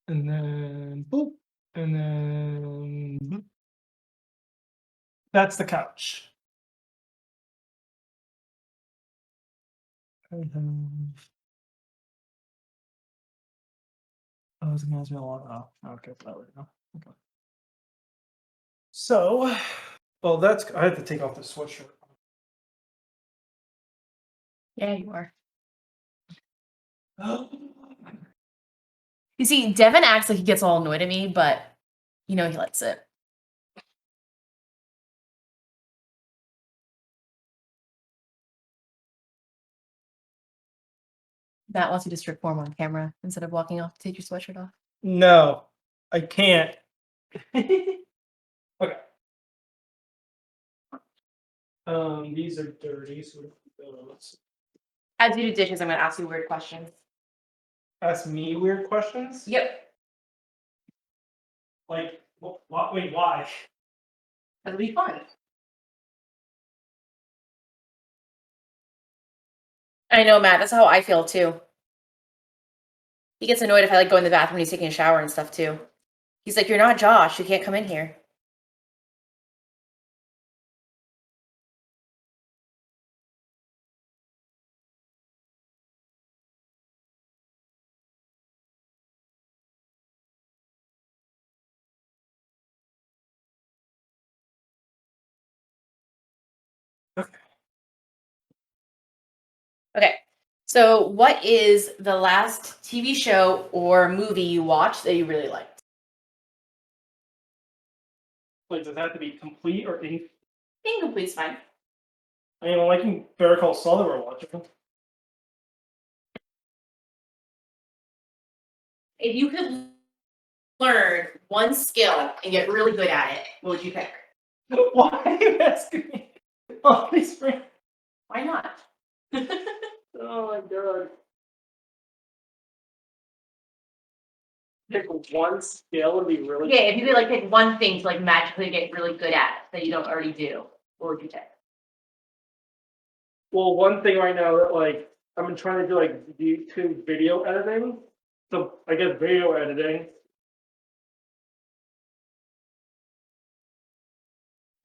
S1: and then boop, and then boop. That's the couch. I was gonna ask me a lot. Oh, okay, that right now. Okay. So, well, that's. I have to take off the sweatshirt.
S2: Yeah, you are. You see, Devin acts like he gets all annoyed at me, but you know he likes it. Matt wants you to strip form on camera instead of walking off to take your sweatshirt off.
S1: No, I can't. Okay. These are dirty, so those.
S2: As you do dishes, I'm gonna ask you weird questions.
S1: Ask me weird questions.
S2: Yep.
S1: Like, what? Wait, why?
S2: That'll be fun. I know, Matt. That's how I feel too. He gets annoyed if I like go in the bathroom when he's taking a shower and stuff too. He's like, "You're not Josh. You can't come in here." Okay. So, what is the last TV show or movie you watched that you really liked?
S1: Like, does it have to be complete or in?
S2: Incomplete's fine.
S1: I mean, I'm liking Better Call Saul that we're watching.
S2: If you could learn one skill and get really good at it, what would you pick?
S1: Why are you asking me all these things?
S2: Why not?
S1: Oh my god. Pick one skill and be really.
S2: Yeah, if you could like pick one thing to like magically get really good at that you don't already do, what would you pick?
S1: Well, one thing right now that like I've been trying to do like YouTube video editing. So I guess video editing.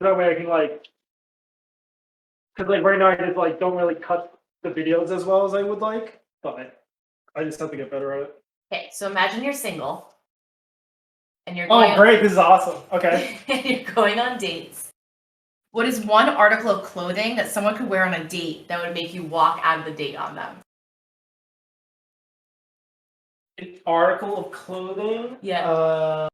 S1: That way I can like, because like right now I just like don't really cut the videos as well as I would like, but I just have to get better at it.
S2: Okay, so imagine you're single, and you're
S1: Oh, great! This is awesome. Okay.
S2: and you're going on dates. What is one article of clothing that someone could wear on a date that would make you walk out of the date on them?
S1: An article of clothing.
S2: Yeah.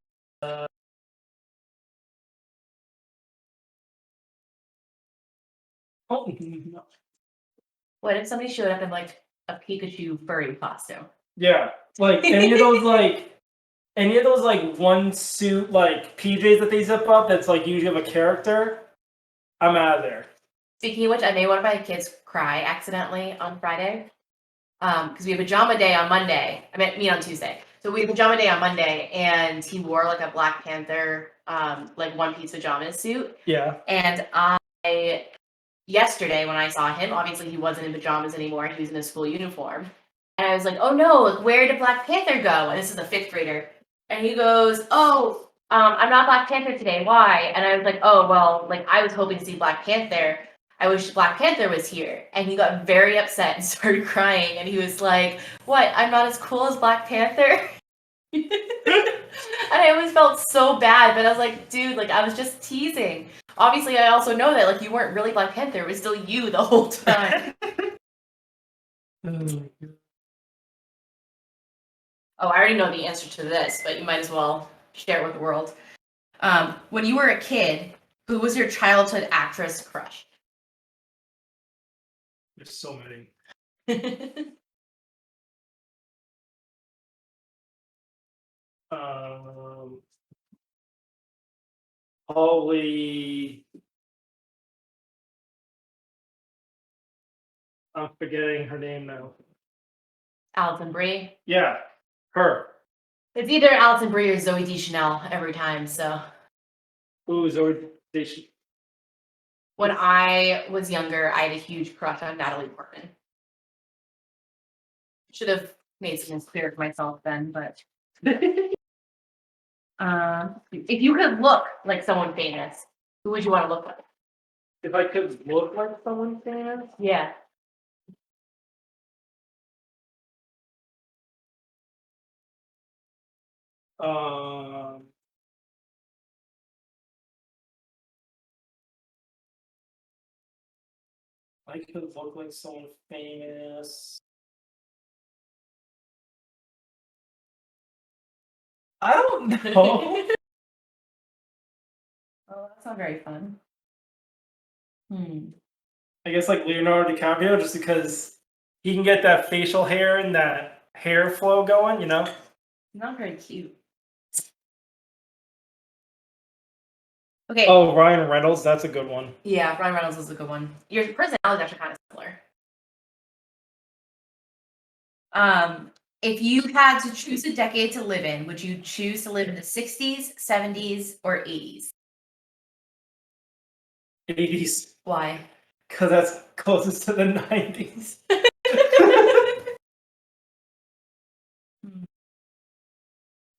S1: Oh, no.
S2: What if somebody showed up in like a Pikachu furry costume?
S1: Yeah, like any of those like one suit like PJs that they zip up that's like usually of a character, I'm out of there.
S2: Speaking of which, I made one of my kids cry accidentally on Friday. Because we have pajama day on Monday. I meant me on Tuesday. So we have pajama day on Monday, and he wore like a Black Panther, like one piece pajama suit.
S1: Yeah.
S2: And yesterday when I saw him, obviously he wasn't in pajamas anymore. He was in his school uniform. And I was like, oh no, where did Black Panther go? And this is a 5th grader. And he goes, oh, I'm not Black Panther today. Why? And I was like, oh, well, like I was hoping to see Black Panther. I wish Black Panther was here. And he got very upset and started crying. And he was like, what? I'm not as cool as Black Panther? And I always felt so bad, but I was like, dude, like I was just teasing. Obviously, I also know that like you weren't really Black Panther. It was still you the whole time. Oh, I already know the answer to this, but you might as well share it with the world. When you were a kid, who was your childhood actress crush?
S1: There's so many. Probably. I'm forgetting her name now.
S2: Alison Brie.
S1: Yeah, her.
S2: It's either Alison Brie or Zoe Deschanel every time. So.
S1: Ooh, Zoe Deschanel.
S2: When I was younger, I had a huge crush on Natalie Portman. Should have made something clear for myself then, but if you could look like someone famous, who would you want to look like?
S1: If I could look like someone famous?
S2: Yeah.
S1: I could look like someone famous. I don't know.
S2: Oh, that's not very fun.
S1: I guess like Leonardo DiCaprio, just because he can get that facial hair and that hair flow going, you know?
S2: Not very cute. Okay.
S1: Oh, Ryan Reynolds, that's a good one.
S2: Yeah, Ryan Reynolds is a good one. Your personality is actually kind of similar. If you had to choose a decade to live in, would you choose to live in the 60s, 70s, or 80s?
S1: 80s.
S2: Why?
S1: Because that's closest to the 90s.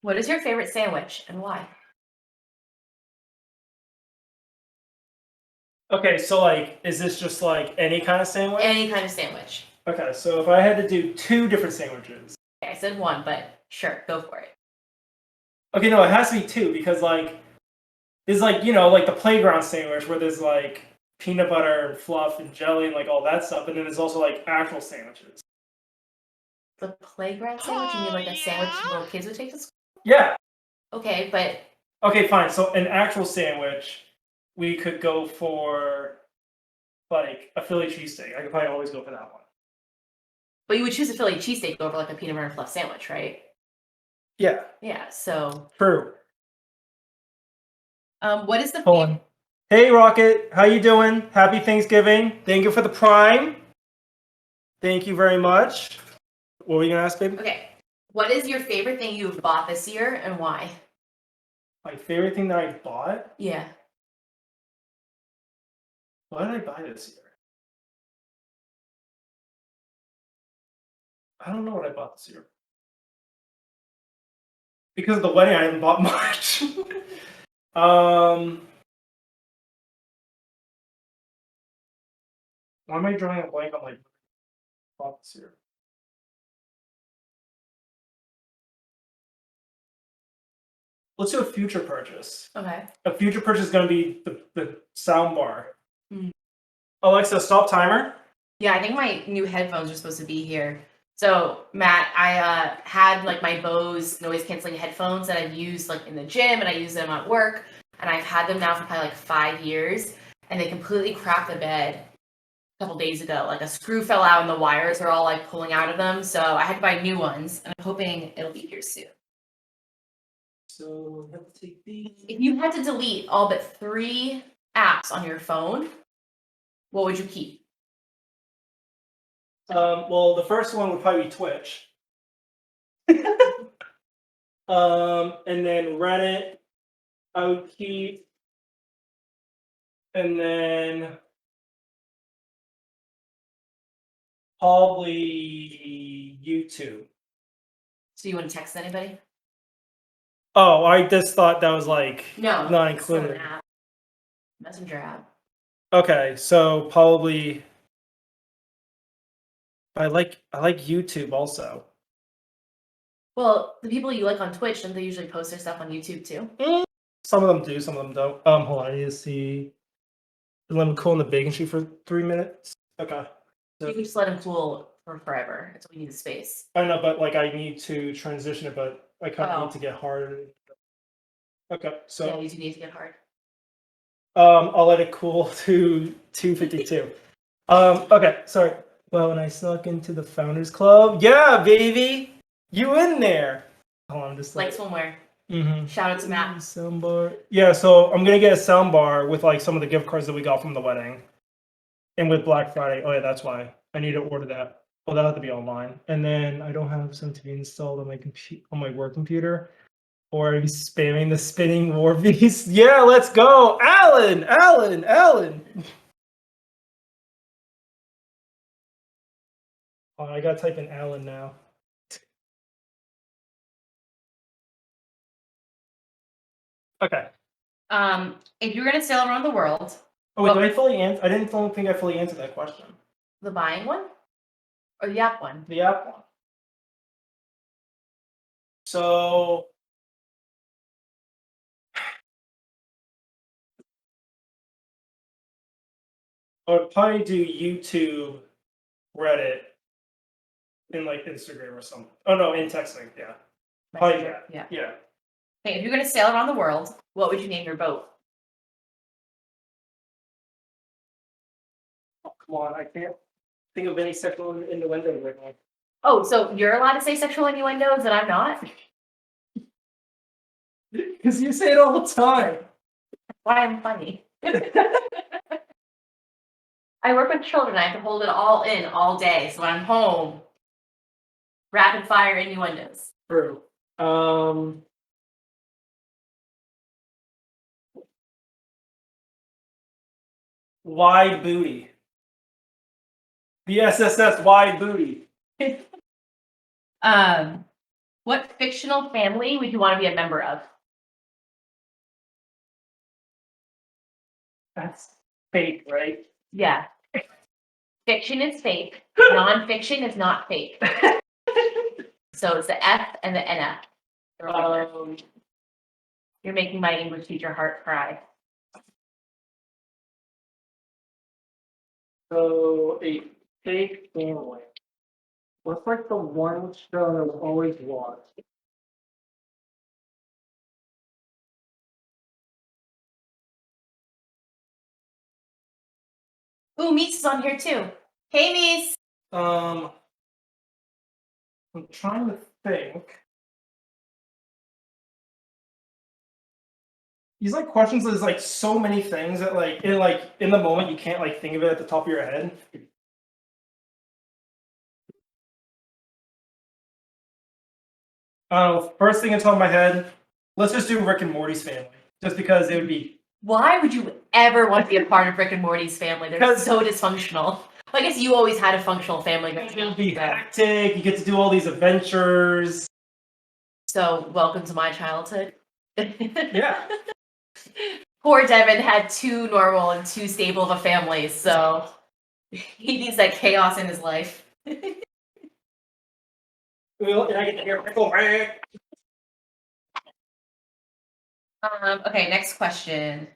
S2: What is your favorite sandwich and why?
S1: Okay, so like, is this just like any kind of sandwich?
S2: Any kind of sandwich.
S1: Okay, so if I had to do 2 different sandwiches.
S2: Okay, I said one, but sure, go for it.
S1: Okay, no, it has to be 2 because like, there's like, you know, like the playground sandwich where there's like peanut butter and fluff and jelly and like all that stuff, and then there's also like actual sandwiches.
S2: The playground sandwich? You mean like a sandwich little kids would take to school?
S1: Yeah.
S2: Okay, but
S1: Okay, fine. So an actual sandwich, we could go for like a Philly cheesesteak. I could probably always go for that one.
S2: But you would choose a Philly cheesesteak over like a peanut butter and fluff sandwich, right?
S1: Yeah.
S2: Yeah, so
S1: True.
S2: what is the
S1: Hold on. Hey Rocket, how you doing? Happy Thanksgiving. Thank you for the Prime. Thank you very much. What were you gonna ask, baby?
S2: Okay. What is your favorite thing you've bought this year and why?
S1: My favorite thing that I bought?
S2: Yeah.
S1: What did I buy this year? I don't know what I bought this year. Because of the wedding, I haven't bought much. Why am I drawing a blank on like thoughts here? Let's do a future purchase.
S2: Okay.
S1: A future purchase is going to be the sound bar.
S2: Mm.
S1: Alexa, stop timer.
S2: Yeah, I think my new headphones are supposed to be here. So Matt, I had like my Bose noise canceling headphones that I've used like in the gym, and I use them at work, and I've had them now for probably like 5 years, and they completely cracked the bed a couple days ago. Like a screw fell out and the wires are all like pulling out of them, so I had to buy new ones, and I'm hoping it'll be here soon.
S1: So let's take these.
S2: If you had to delete all but 3 apps on your phone, what would you keep?
S1: Well, the first one would probably be Twitch. And then Reddit, I would keep, and then probably YouTube.
S2: So you wouldn't text anybody?
S1: Oh, I just thought that was like
S2: No,
S1: not
S2: it's still an
S1: included.
S2: app. Messenger app.
S1: Okay, so probably I like YouTube also.
S2: Well, the people you like on Twitch, don't they usually post their stuff on YouTube too?
S1: Some of them do, some of them don't. Hold on, I need to see. Let them cool in the baking sheet for 3 minutes. Okay.
S2: You can just let them cool for forever until we need the space.
S1: I know, but like I need to transition it, but I kind of
S2: Oh.
S1: need to get hard. Okay, so
S2: Yeah, you do need to get hard.
S1: I'll let it cool to 252. Okay, sorry. Well, when I snuck into the Founders Club, yeah, baby, you in there? Hold on, just
S2: Like swimwear.
S1: Mm-hmm.
S2: Shout out to Matt.
S1: Soundbar. Yeah, so I'm gonna get a sound bar with like some of the gift cards that we got from the wedding, and with Black Friday. Oh yeah, that's why I need to order that. Well, that'll have to be online, and then I don't have some to be installed on my on my work computer. Or are you spamming the spinning war beast? Yeah, let's go, Alan. Oh, I gotta type in Alan now. Okay.
S2: If you're gonna sail around the world,
S1: Oh wait, did I fully answer? I didn't think I fully answered that question.
S2: the buying one or the app one?
S1: The app one. So I would probably do YouTube, Reddit, and like Instagram or something. Oh no, in texting, yeah. Probably
S2: Messenger, yeah.
S1: Yeah.
S2: Okay, if you're gonna sail around the world, what would you name your boat?
S1: Oh, come on, I can't think of any sexual innuendo right now.
S2: Oh, so you're allowed to say sexual innuendos and I'm not?
S1: Because you say it all the time.
S2: Why I'm funny. I work with children. I have to hold it all in all day. So when I'm home, rapid fire innuendos.
S1: True. Wide booty. The SSS wide booty.
S2: What fictional family would you want to be a member of?
S1: That's fake, right?
S2: Yeah. Fiction is fake. Nonfiction is not fake. So it's the F and the NF. You're making my English teacher heart cry.
S1: So a fake family. What's like the one show that was always watched?
S2: Ooh, Mies is on here too. Hey, Mies.
S1: I'm trying to think. These like questions, there's like so many things that like in the moment you can't like think of it at the top of your head. First thing on top of my head, let's just do Rick and Morty's family. Just because it would be.
S2: Why would you ever want to be a part of Rick and Morty's family? They're
S1: Because-
S2: so dysfunctional. I guess you always had a functional family.
S1: It would be hectic. You get to do all these adventures.
S2: So welcome to my childhood.
S1: Yeah.
S2: Poor Devin had too normal and too stable of a family, so He needs that chaos in his life.
S1: Well, and I get to hear pickle.
S2: Okay, next question.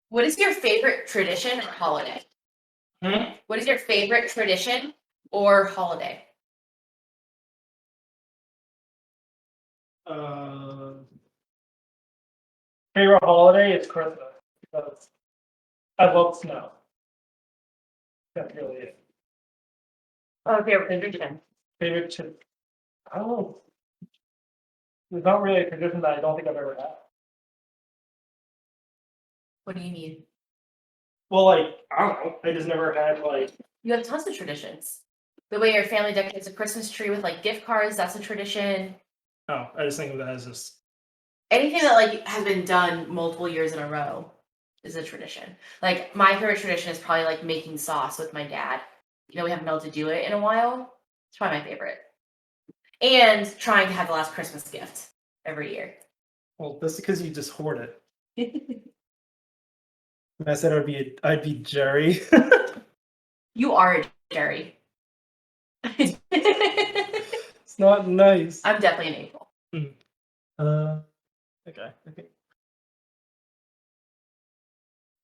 S2: What is your favorite tradition or holiday? What is your favorite tradition or holiday?
S1: Favorite holiday is Christmas because I love snow. That's really it.
S2: Oh, favorite tradition.
S1: Favorite I don't know. There's not really a tradition that I don't think I've ever had.
S2: What do you mean?
S1: Well, like, I don't know. I just never had like.
S2: You have tons of traditions. The way your family decorates a Christmas tree with like gift cards, that's a tradition.
S1: Oh, I just think of that as just.
S2: Anything that like has been done multiple years in a row is a tradition. Like my favorite tradition is probably like making sauce with my dad. You know, we haven't been able to do it in a while. It's probably my favorite. And trying to have the last Christmas gift every year.
S1: Well, that's because you just hoard it. I said I'd be Jerry.
S2: You are a Jerry.
S1: It's not nice.
S2: I'm definitely an April.
S1: Okay.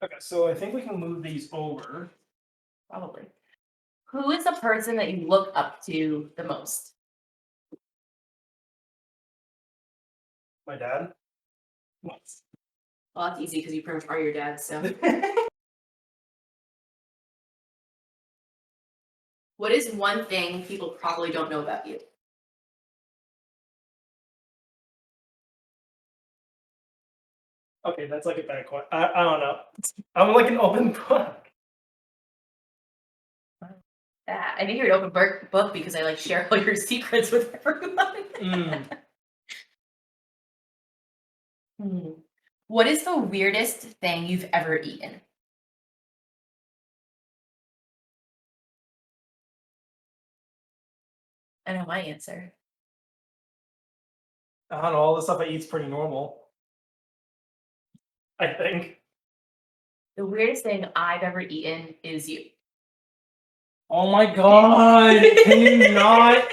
S1: Okay, so I think we can move these over.
S2: Probably. Who is the person that you look up to the most?
S1: My dad.
S2: Well, that's easy because you pretty much are your dad, so. What is one thing people probably don't know about you?
S1: Okay, that's like a bad question. I don't know. I'm like an open book.
S2: I think you're an open book because I like share all your secrets with everyone. What is the weirdest thing you've ever eaten? I know my answer.
S1: I don't know. All the stuff I eat's pretty normal. I think.
S2: The weirdest thing I've ever eaten is you.
S1: Oh my god! Can you not?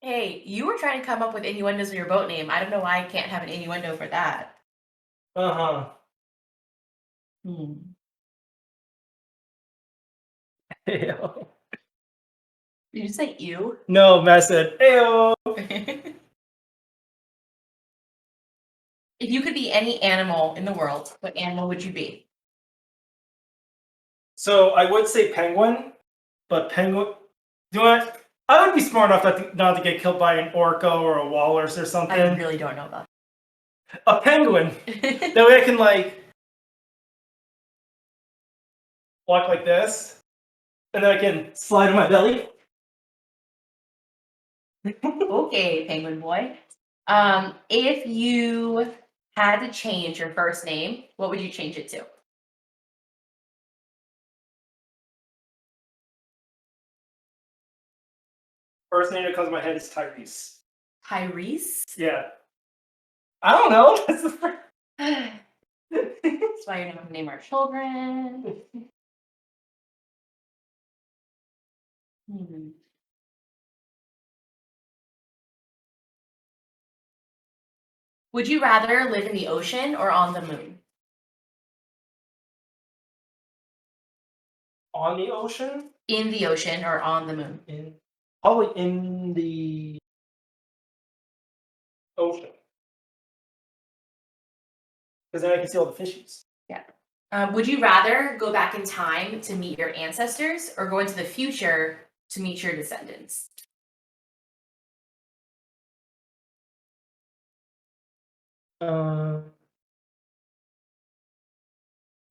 S2: Hey, you were trying to come up with innuendos in your boat name. I don't know why I can't have an innuendo for that.
S1: Ew.
S2: Did you say you?
S1: No, Matt said, "Ew."
S2: If you could be any animal in the world, what animal would you be?
S1: So I would say penguin, but penguin. Do I? I would be smart enough not to get killed by an orca or a walrus or something.
S2: I really don't know about
S1: A penguin.
S2: that.
S1: That way I can like walk like this, and then I can slide on my belly.
S2: Okay, penguin boy. If you had to change your first name, what would you change it to?
S1: First name that comes to my head is Tyrese.
S2: Tyrese?
S1: Yeah. I don't know. That's the first.
S2: That's why you're not gonna name our children. Hmm. Would you rather live in the ocean or on the moon?
S1: On the ocean?
S2: In the ocean or on the moon?
S1: Probably in the ocean. Because then I can see all the fishies.
S2: Yeah. Would you rather go back in time to meet your ancestors or go into the future to meet your descendants?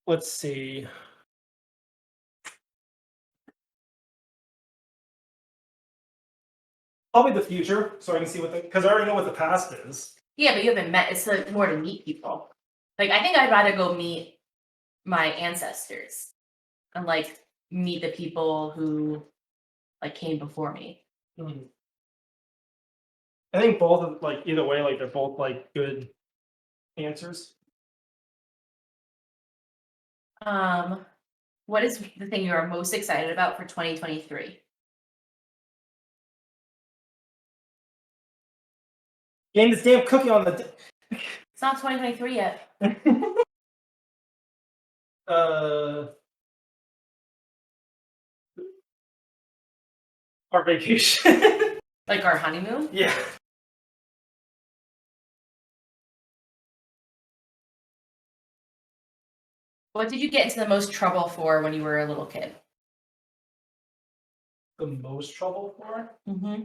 S1: Let's see. Probably the future, so I can see because I already know what the past is.
S2: Yeah, but you haven't met. It's like more to meet people. Like I think I'd rather go meet my ancestors and like meet the people who like came before me.
S1: I think both of like either way, like they're both like good answers.
S2: What is the thing you are most excited about for 2023?
S1: Getting this damn cookie on the.
S2: It's not 2023 yet.
S1: Our vacation.
S2: Like our honeymoon?
S1: Yeah.
S2: What did you get into the most trouble for when you were a little kid?
S1: The most trouble for?
S2: Mm-hmm.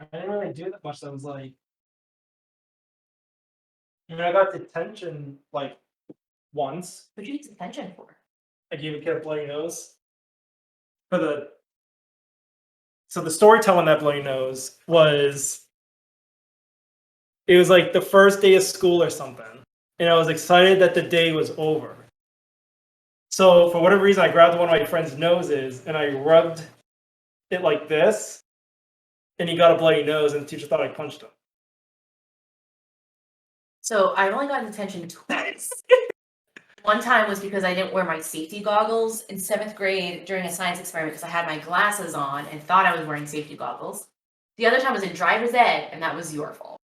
S1: I didn't really do that much. I was like, I got detention like once.
S2: What did you get detention for?
S1: I gave a kid a bloody nose for the. So the storytelling that bloody nose was. It was like the first day of school or something, and I was excited that the day was over. So for whatever reason, I grabbed one of my friend's noses and I rubbed it like this, and he got a bloody nose, and the teacher thought I punched him.
S2: So I only got detention twice. One time was because I didn't wear my safety goggles in 7th grade during a science experiment because I had my glasses on and thought I was wearing safety goggles. The other time was in driver's ed, and that was your fault.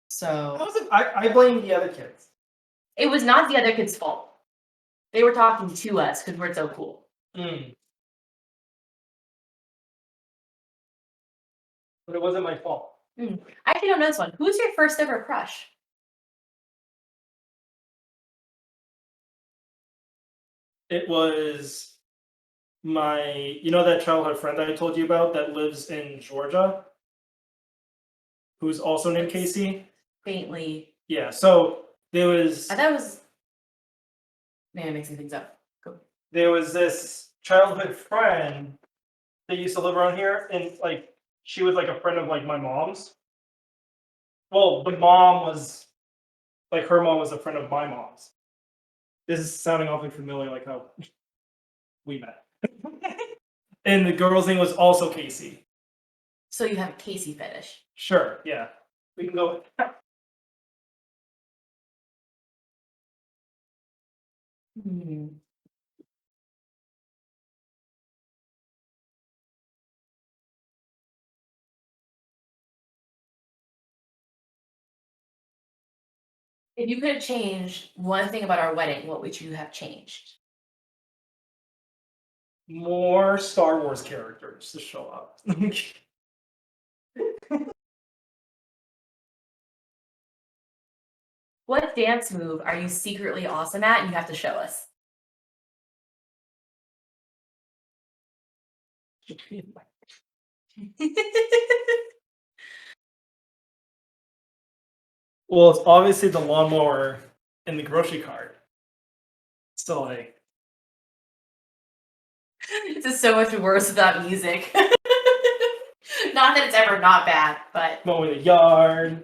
S2: So
S1: I blame the other kids.
S2: it was not the other kids' fault. They were talking to us because we're so cool.
S1: But it wasn't my fault.
S2: I actually don't know this one. Who's your first ever crush?
S1: It was that childhood friend that I told you about that lives in Georgia, who's also named Casey.
S2: Faintly.
S1: Yeah, so there was.
S2: I thought it was. Maybe I'm mixing things up. Cool.
S1: There was this childhood friend that used to live around here, and like she was like a friend of like my mom's. Well, the mom was like her mom was a friend of my mom's. This is sounding awfully familiar, like how we met. And the girl's name was also Casey.
S2: So you have a Casey fetish.
S1: Sure, yeah. We can go with that.
S2: If you could have changed one thing about our wedding, what would you have changed?
S1: More Star Wars characters to show up.
S2: What dance move are you secretly awesome at and you have to show us?
S1: Well, it's obviously the lawnmower in the grocery cart. So like
S2: This is so much worse without music. Not that it's ever not bad, but
S1: mowing the yard.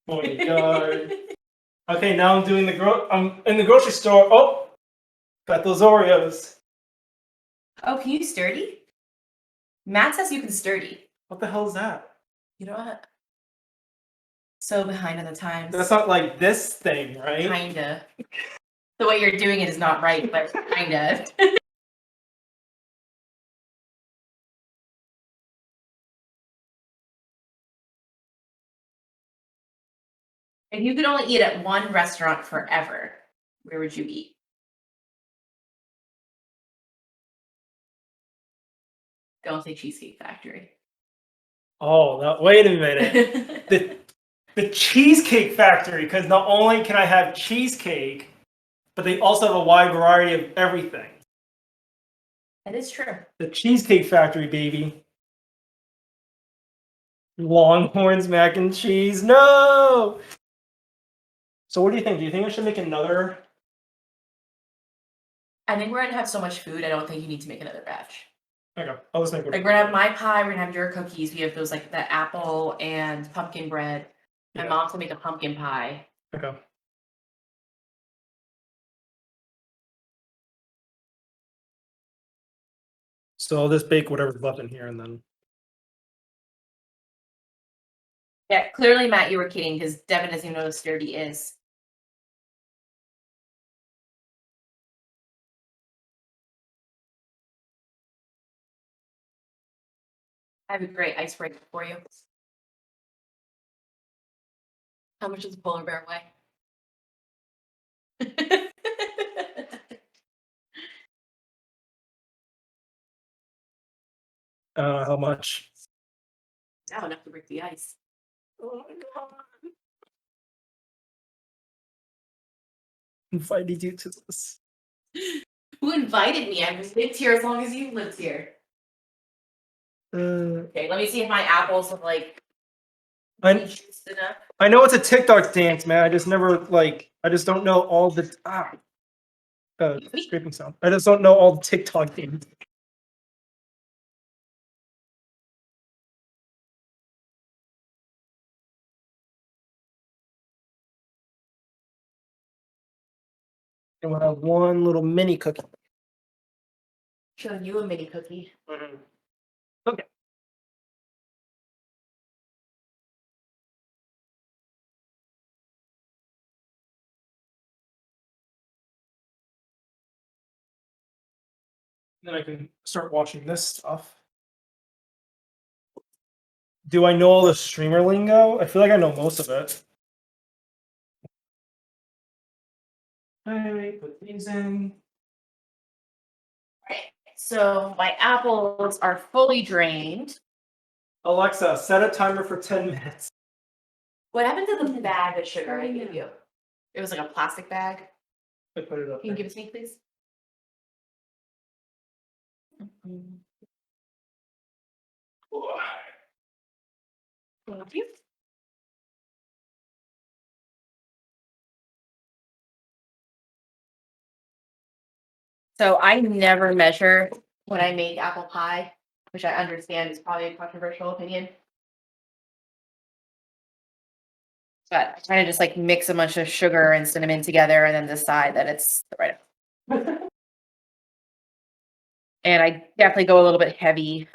S1: Mowing the yard. Okay, now I'm doing I'm in the grocery store. Oh, got those Oreos.
S2: Oh, can you sturdy? Matt says you can sturdy.
S1: What the hell is that?
S2: You know what? So behind on the times.
S1: That's not like this thing, right?
S2: Kinda. The way you're doing it is not right, but kinda. If you could only eat at one restaurant forever, where would you eat? Don't say Cheesecake Factory.
S1: Oh, no, wait a minute. the Cheesecake Factory, because not only can I have cheesecake, but they also have a wide variety of everything.
S2: That is true.
S1: The Cheesecake Factory, baby. Longhorns mac and cheese. No. So what do you think? Do you think I should make another?
S2: I think we're gonna have so much food. I don't think you need to make another batch.
S1: Okay, I'll just make one.
S2: Like we're gonna have my pie. We're gonna have your cookies. We have those like the apple and pumpkin bread. My
S1: Yeah.
S2: mom's gonna make a pumpkin pie.
S1: Okay. So I'll just bake whatever's left in here, and then.
S2: Yeah, clearly, Matt, you were kidding because Devin doesn't even know what sturdy is. I have a great icebreaker for you. How much does a polar bear weigh?
S1: How much?
S2: Now enough to break the ice.
S1: Oh my god. I invited you to this.
S2: Who invited me? I've lived here as long as you've lived here. Okay, let me see if my apples have like juiced enough.
S1: I know it's a TikTok dance, man. I just never I just don't know all the scraping sound. I just don't know all the TikTok dance. And we'll have one little mini cookie.
S2: Showing you a mini cookie.
S1: Okay. Then I can start watching this stuff. Do I know all the streamer lingo? I feel like I know most of it. Okay, put these in.
S2: Right. So my apples are fully drained.
S1: Alexa, set a timer for 10 minutes.
S2: What happened to the bag of sugar I gave you? It was like a plastic bag.
S1: I put it up.
S2: Can you give it to me, please? Thank you. So I never measure when I make apple pie, which I understand is probably a controversial opinion. But I kind of just like mix a bunch of sugar and cinnamon together and then decide that it's the right amount. And I definitely go a little bit heavy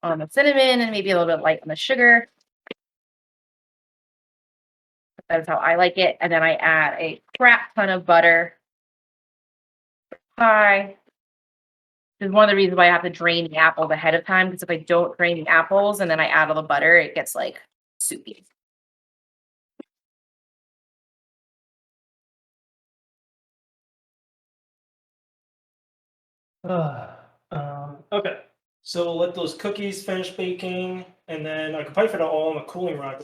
S2: on the cinnamon and maybe a little bit light on the sugar. That's how I like it. And then I add a crap ton of butter. Pie. This is one of the reasons why I have to drain the apples ahead of time, because if I don't drain the apples and then I add all the butter, it gets like soupy.
S1: Okay, so we'll let those cookies finish baking, and then I can probably fit it all in the cooling rack.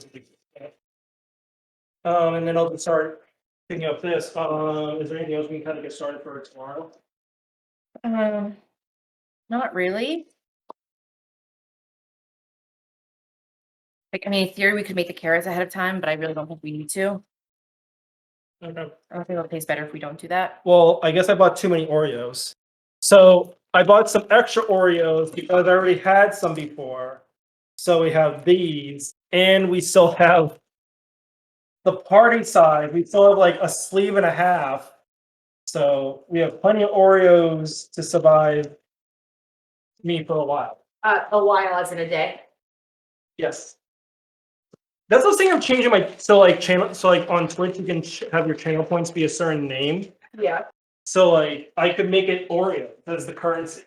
S1: And then I'll just start picking up this. Is there anything else we can kind of get started for tomorrow?
S2: Not really. Like, I mean, in theory, we could make the carrots ahead of time, but I really don't think we need to.
S1: Okay.
S2: I don't think it'll taste better if we don't do that.
S1: Well, I guess I bought too many Oreos. So I bought some extra Oreos because I already had some before. So we have these, and we still have the party side. We still have like a sleeve and a half. So we have plenty of Oreos to survive me for a while.
S2: A while as in a day.
S1: Yes. That's the thing I'm changing my channel. So like on Twitch, you can have your channel points be a certain name.
S2: Yeah.
S1: So like I could make it Oreo as the currency,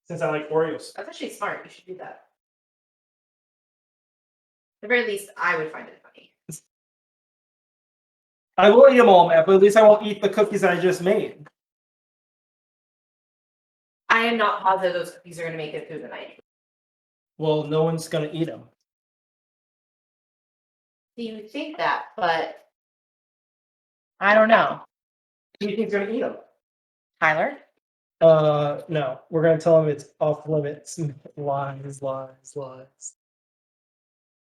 S1: since I like Oreos.
S2: That's actually smart. You should do that. At the very least, I would find it funny.
S1: I will eat them all, Matt, but at least I won't eat the cookies I just made.
S2: I am not positive those cookies are going to make it through the night.
S1: Well, no one's gonna eat them.
S2: You would think that, but I don't know.
S1: Who do you think's gonna eat them?
S2: Tyler?
S1: No. We're gonna tell him it's off limits. Lies, lies, lies.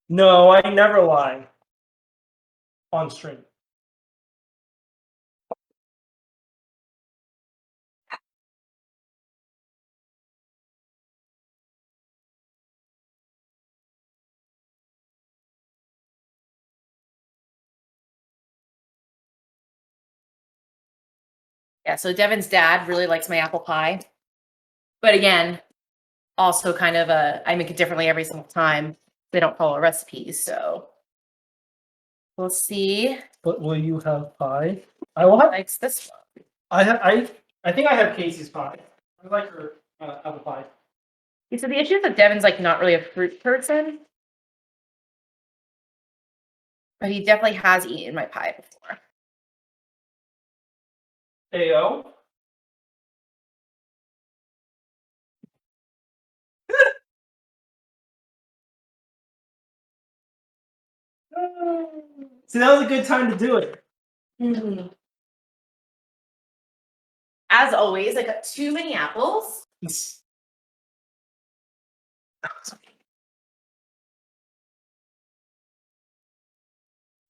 S1: No, I never lie. On stream.
S2: Yeah, so Devin's dad really likes my apple pie. But again, also kind of I make it differently every single time. They don't follow recipes, so we'll see.
S1: But will you have pie? I will have.
S2: Likes this one.
S1: I think I have Casey's pie. I like her apple pie.
S2: So the issue is that Devin's like not really a fruit person, but he definitely has eaten my pie before.
S1: Ayo. See, that was a good time to do it.
S2: As always, I got too many apples.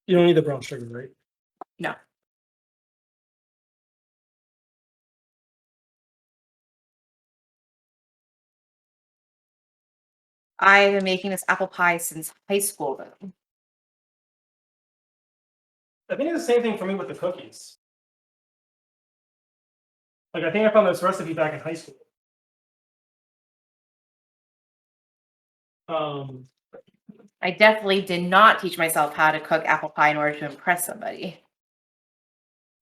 S1: You don't need the brown sugar, right?
S2: No. I've been making this apple pie since high school, though.
S1: I think it's the same thing for me with the cookies. Like, I think I found this recipe back in high school.
S2: I definitely did not teach myself how to cook apple pie in order to impress somebody.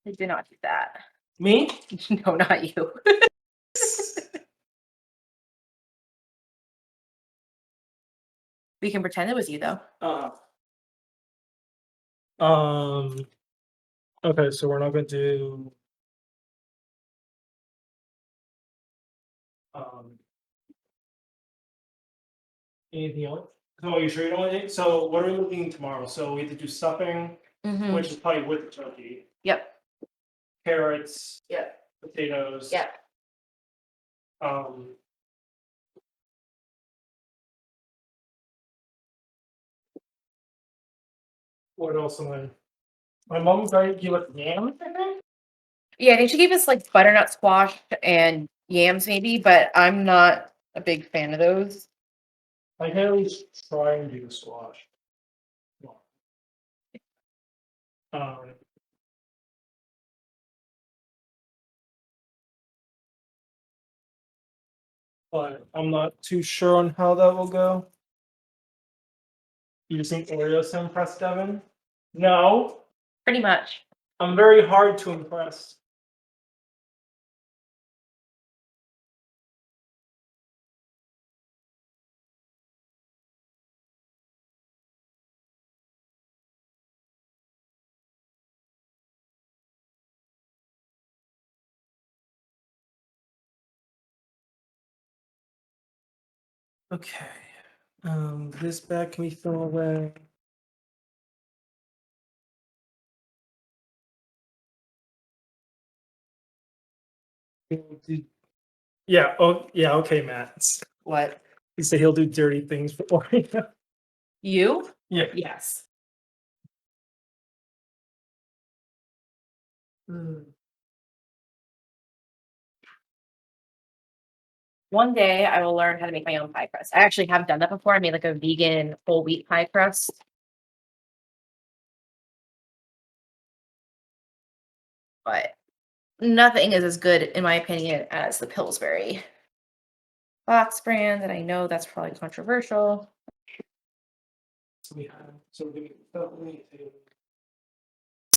S2: I did not do that.
S1: Me?
S2: No, not you. We can pretend it was you, though.
S1: Okay, so we're not gonna do. Anything else? So are you sure you don't want to? So what are we looking tomorrow? So we have to do stuffing, which is probably with the turkey.
S2: Yep.
S1: Carrots.
S2: Yep.
S1: Potatoes.
S2: Yep.
S1: What else am I? My mom's going to give us yams, I think.
S2: Yeah, I think she gave us like butternut squash and yams, maybe, but I'm not a big fan of those.
S1: I can at least try and do the squash. But I'm not too sure on how that will go. You just think Oreos to impress Devin? No,
S2: Pretty much.
S1: I'm very hard to impress. Okay. This bag can we throw away? Yeah. Oh, yeah. Okay, Matt.
S2: What?
S1: He said he'll do dirty things for Oreo.
S2: You?
S1: Yeah.
S2: Yes. One day I will learn how to make my own pie crust. I actually have done that before. I made like a vegan whole wheat pie crust. But nothing is as good, in my opinion, as the Pillsbury box brand. And I know that's probably controversial.
S1: So we have. So we're gonna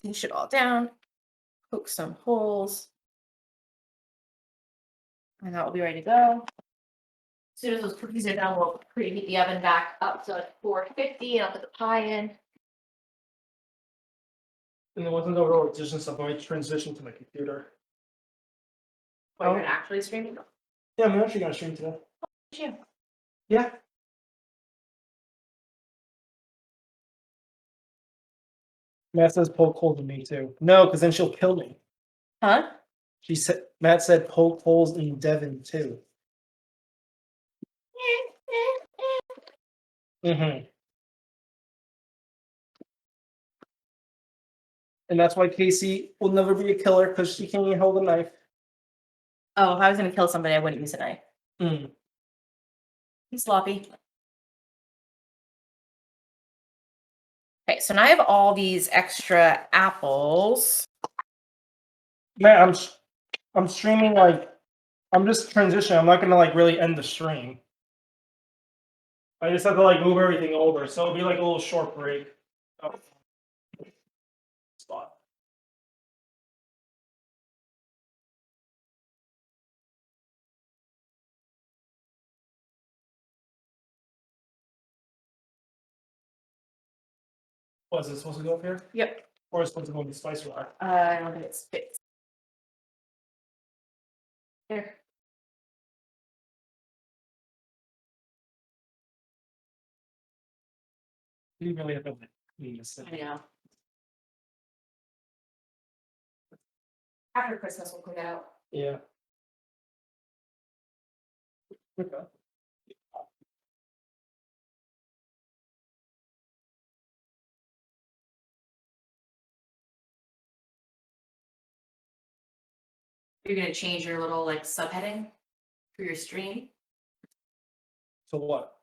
S2: Pinch it all down, poke some holes, and that will be ready to go. As soon as those cookies are done, we'll preheat the oven back up to like 450, and I'll put the pie in.
S1: And then wasn't over all edition stuff. I transition to my computer.
S2: Oh, you're actually streaming?
S1: Yeah, I'm actually gonna stream today.
S2: You.
S1: Yeah. Matt says poke holes in me too. No, because then she'll kill me.
S2: Huh?
S1: She said Matt said poke holes in Devin too. Mm-hmm. And that's why Casey will never be a killer because she can't even hold a knife.
S2: Oh, if I was gonna kill somebody, I wouldn't use a knife.
S1: Mm.
S2: He's sloppy. Okay, so now I have all these extra apples.
S1: Man, I'm streaming like I'm just transitioning. I'm not gonna like really end the stream. I just have to like move everything over, so it'll be like a little short break. Oh. Spot. Was it supposed to go up here?
S2: Yep.
S1: Or is it supposed to go in the spice rack?
S2: I don't think it's fixed. Here.
S1: You really have to like clean this
S2: I
S1: thing.
S2: know. After Christmas, we'll clean it out.
S1: Yeah. Okay.
S2: You're gonna change your little like subheading for your stream.
S1: So what?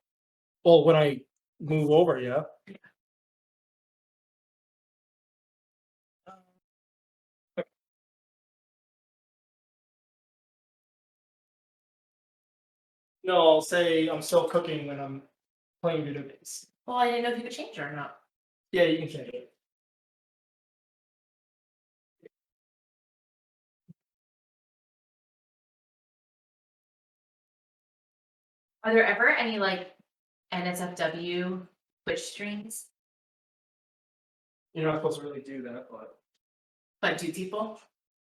S1: Well, when I move over, yeah. No, I'll say I'm still cooking when I'm playing video games.
S2: Well, I didn't know if you could change it or not.
S1: Yeah, you can change it.
S2: Are there ever any like NSFW Twitch streams?
S1: You're not supposed to really do that, but
S2: But do people?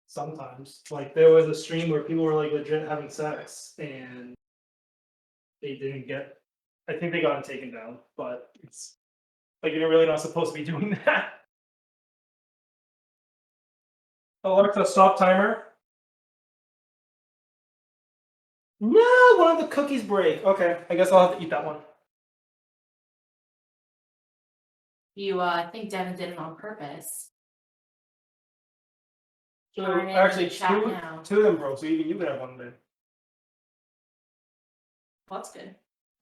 S1: sometimes. Like there was a stream where people were like legit having sex and they didn't get I think they got it taken down, but it's like you're really not supposed to be doing that. Alexa, stop timer. No, one of the cookies break. Okay, I guess I'll have to eat that one.
S2: You I think Devin did it on purpose.
S1: So
S2: Turn it
S1: actually,
S2: in the chat now.
S1: two of them broke, so even you could have one day.
S2: Well, that's good.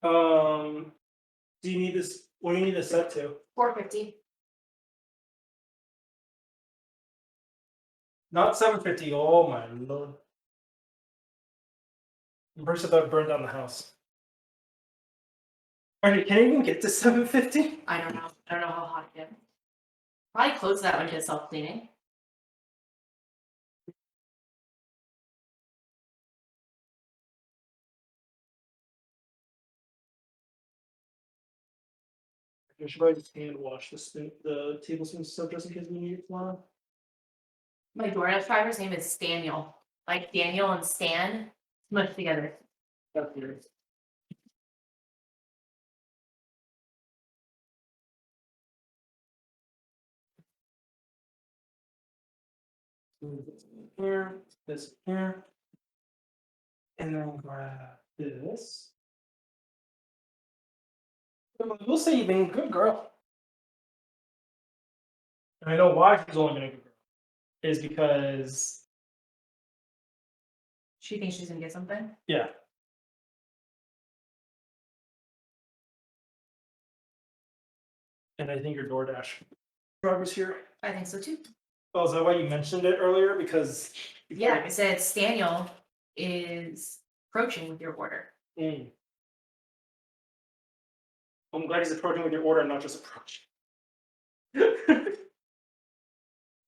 S1: Do you need this? What do you need this set to?
S2: 450.
S1: Not 750. Oh my lord! I'm pretty sure that burned down the house. Alright, can I even get to 750?
S2: I don't know. I don't know how hot it gets. Probably close that one to self cleaning.
S1: I should probably just hand wash the tablespoon stuff just in case we need it tomorrow.
S2: My DoorDash driver's name is Staniel. Like Daniel and Stan smushed together.
S1: That's weird. Here, this here, and then grab this. We'll say you've been a good girl. And I know why she's only been a good girl. Is because
S2: She thinks she's gonna get something.
S1: yeah. And I think your DoorDash driver's here.
S2: I think so too.
S1: Oh, is that why you mentioned it earlier? Because
S2: Yeah, I said Staniel is approaching with your order.
S1: Mm. I'm glad he's approaching with your order and not just approaching.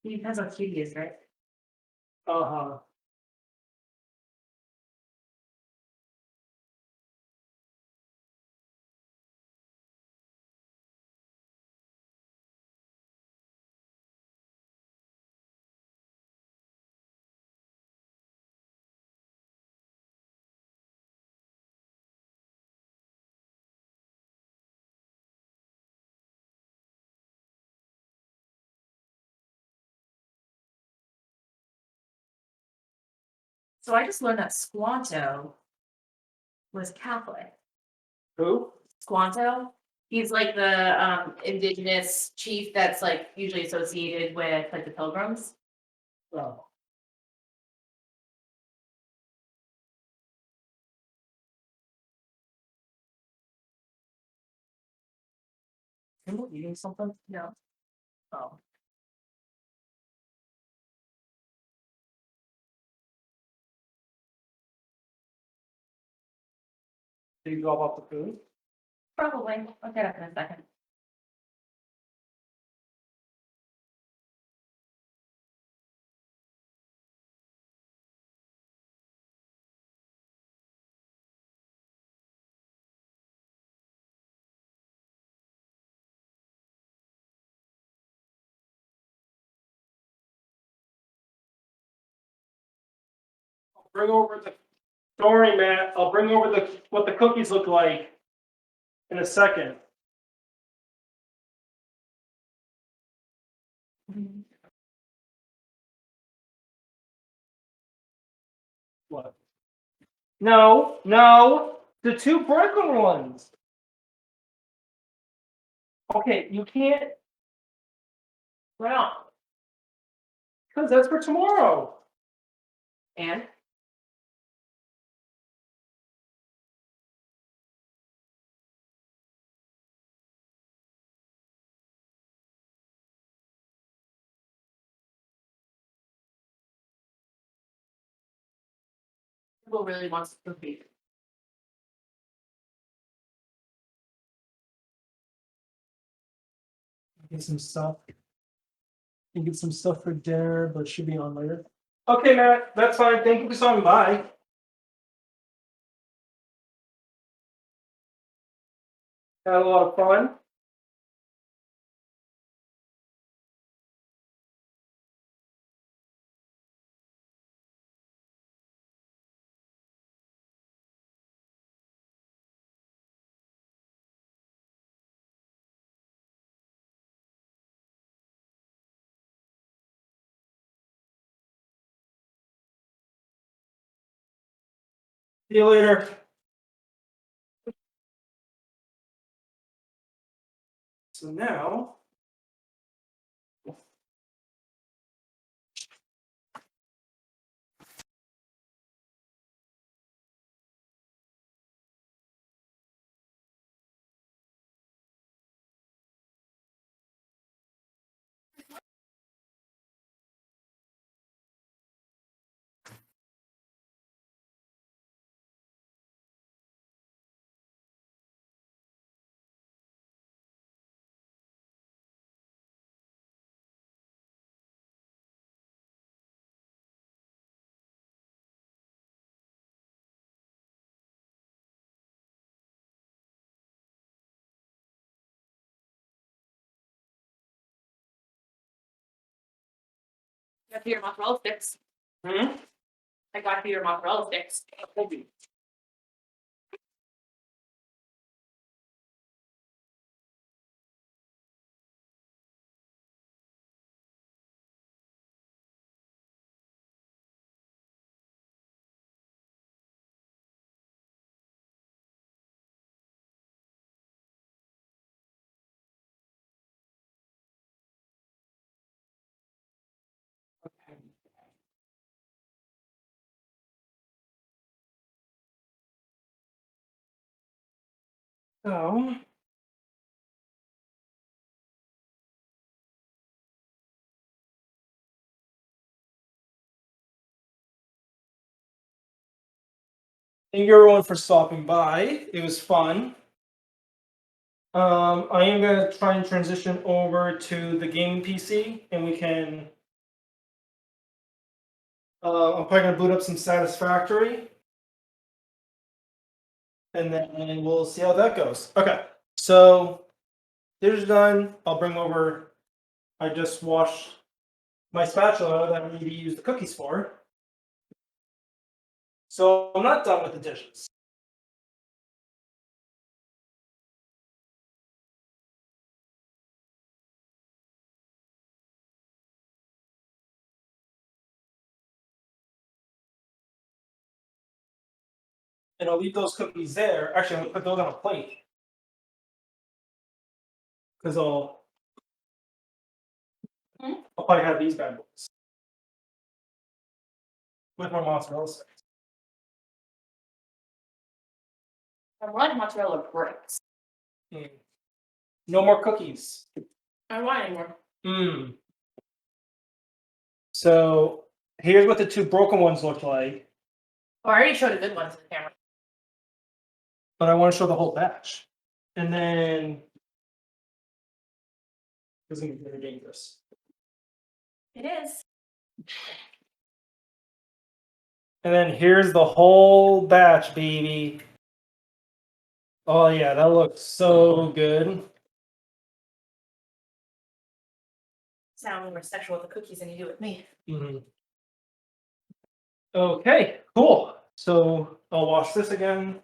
S2: He depends how cute he is, right?
S1: Uh-huh.
S2: So I just learned that Squanto was Catholic.
S1: Who?
S2: Squanto, he's like the indigenous chief that's like usually associated with like the pilgrims.
S1: Oh. Am I eating something?
S2: No.
S1: Oh. Did you drop off the food?
S2: Probably. I'll get up in a second.
S1: Bring over the. Don't worry, Matt. I'll bring over what the cookies look like in a second. What? No, the two broken ones. Okay, you can't.
S2: Why not?
S1: Because that's for tomorrow.
S2: And who really wants to cookie?
S1: Get some stuff. You get some stuff for dinner, but it should be on later. Okay, Matt, that's fine. Thank you for stopping by. Had a lot of fun. See you later. So now.
S2: I got your mozzarella sticks.
S1: Hmm?
S2: I got your mozzarella sticks.
S1: So. Thank you everyone for stopping by. It was fun. I am gonna try and transition over to the gaming PC, and we can. I'm probably gonna boot up some Satisfactory, and then we'll see how that goes. Okay, so dinner's done. I'll bring over. I just washed my spatula that I need to use the cookies for. So I'm not done with the dishes. And I'll leave those cookies there. Actually, I'm gonna put those on a plate. Because I'll probably have these bad boys. With my mozzarella sticks.
S2: I like mozzarella bricks.
S1: No more cookies.
S2: I don't want anymore.
S1: So here's what the two broken ones look like.
S2: Oh, I already showed a good one to the camera.
S1: But I want to show the whole batch. And then this is gonna be very dangerous.
S2: It is.
S1: And then here's the whole batch, baby. Oh yeah, that looks so good.
S2: Sound more sexual with the cookies than you do with me.
S1: Mm-hmm. Okay, cool. So I'll wash this again.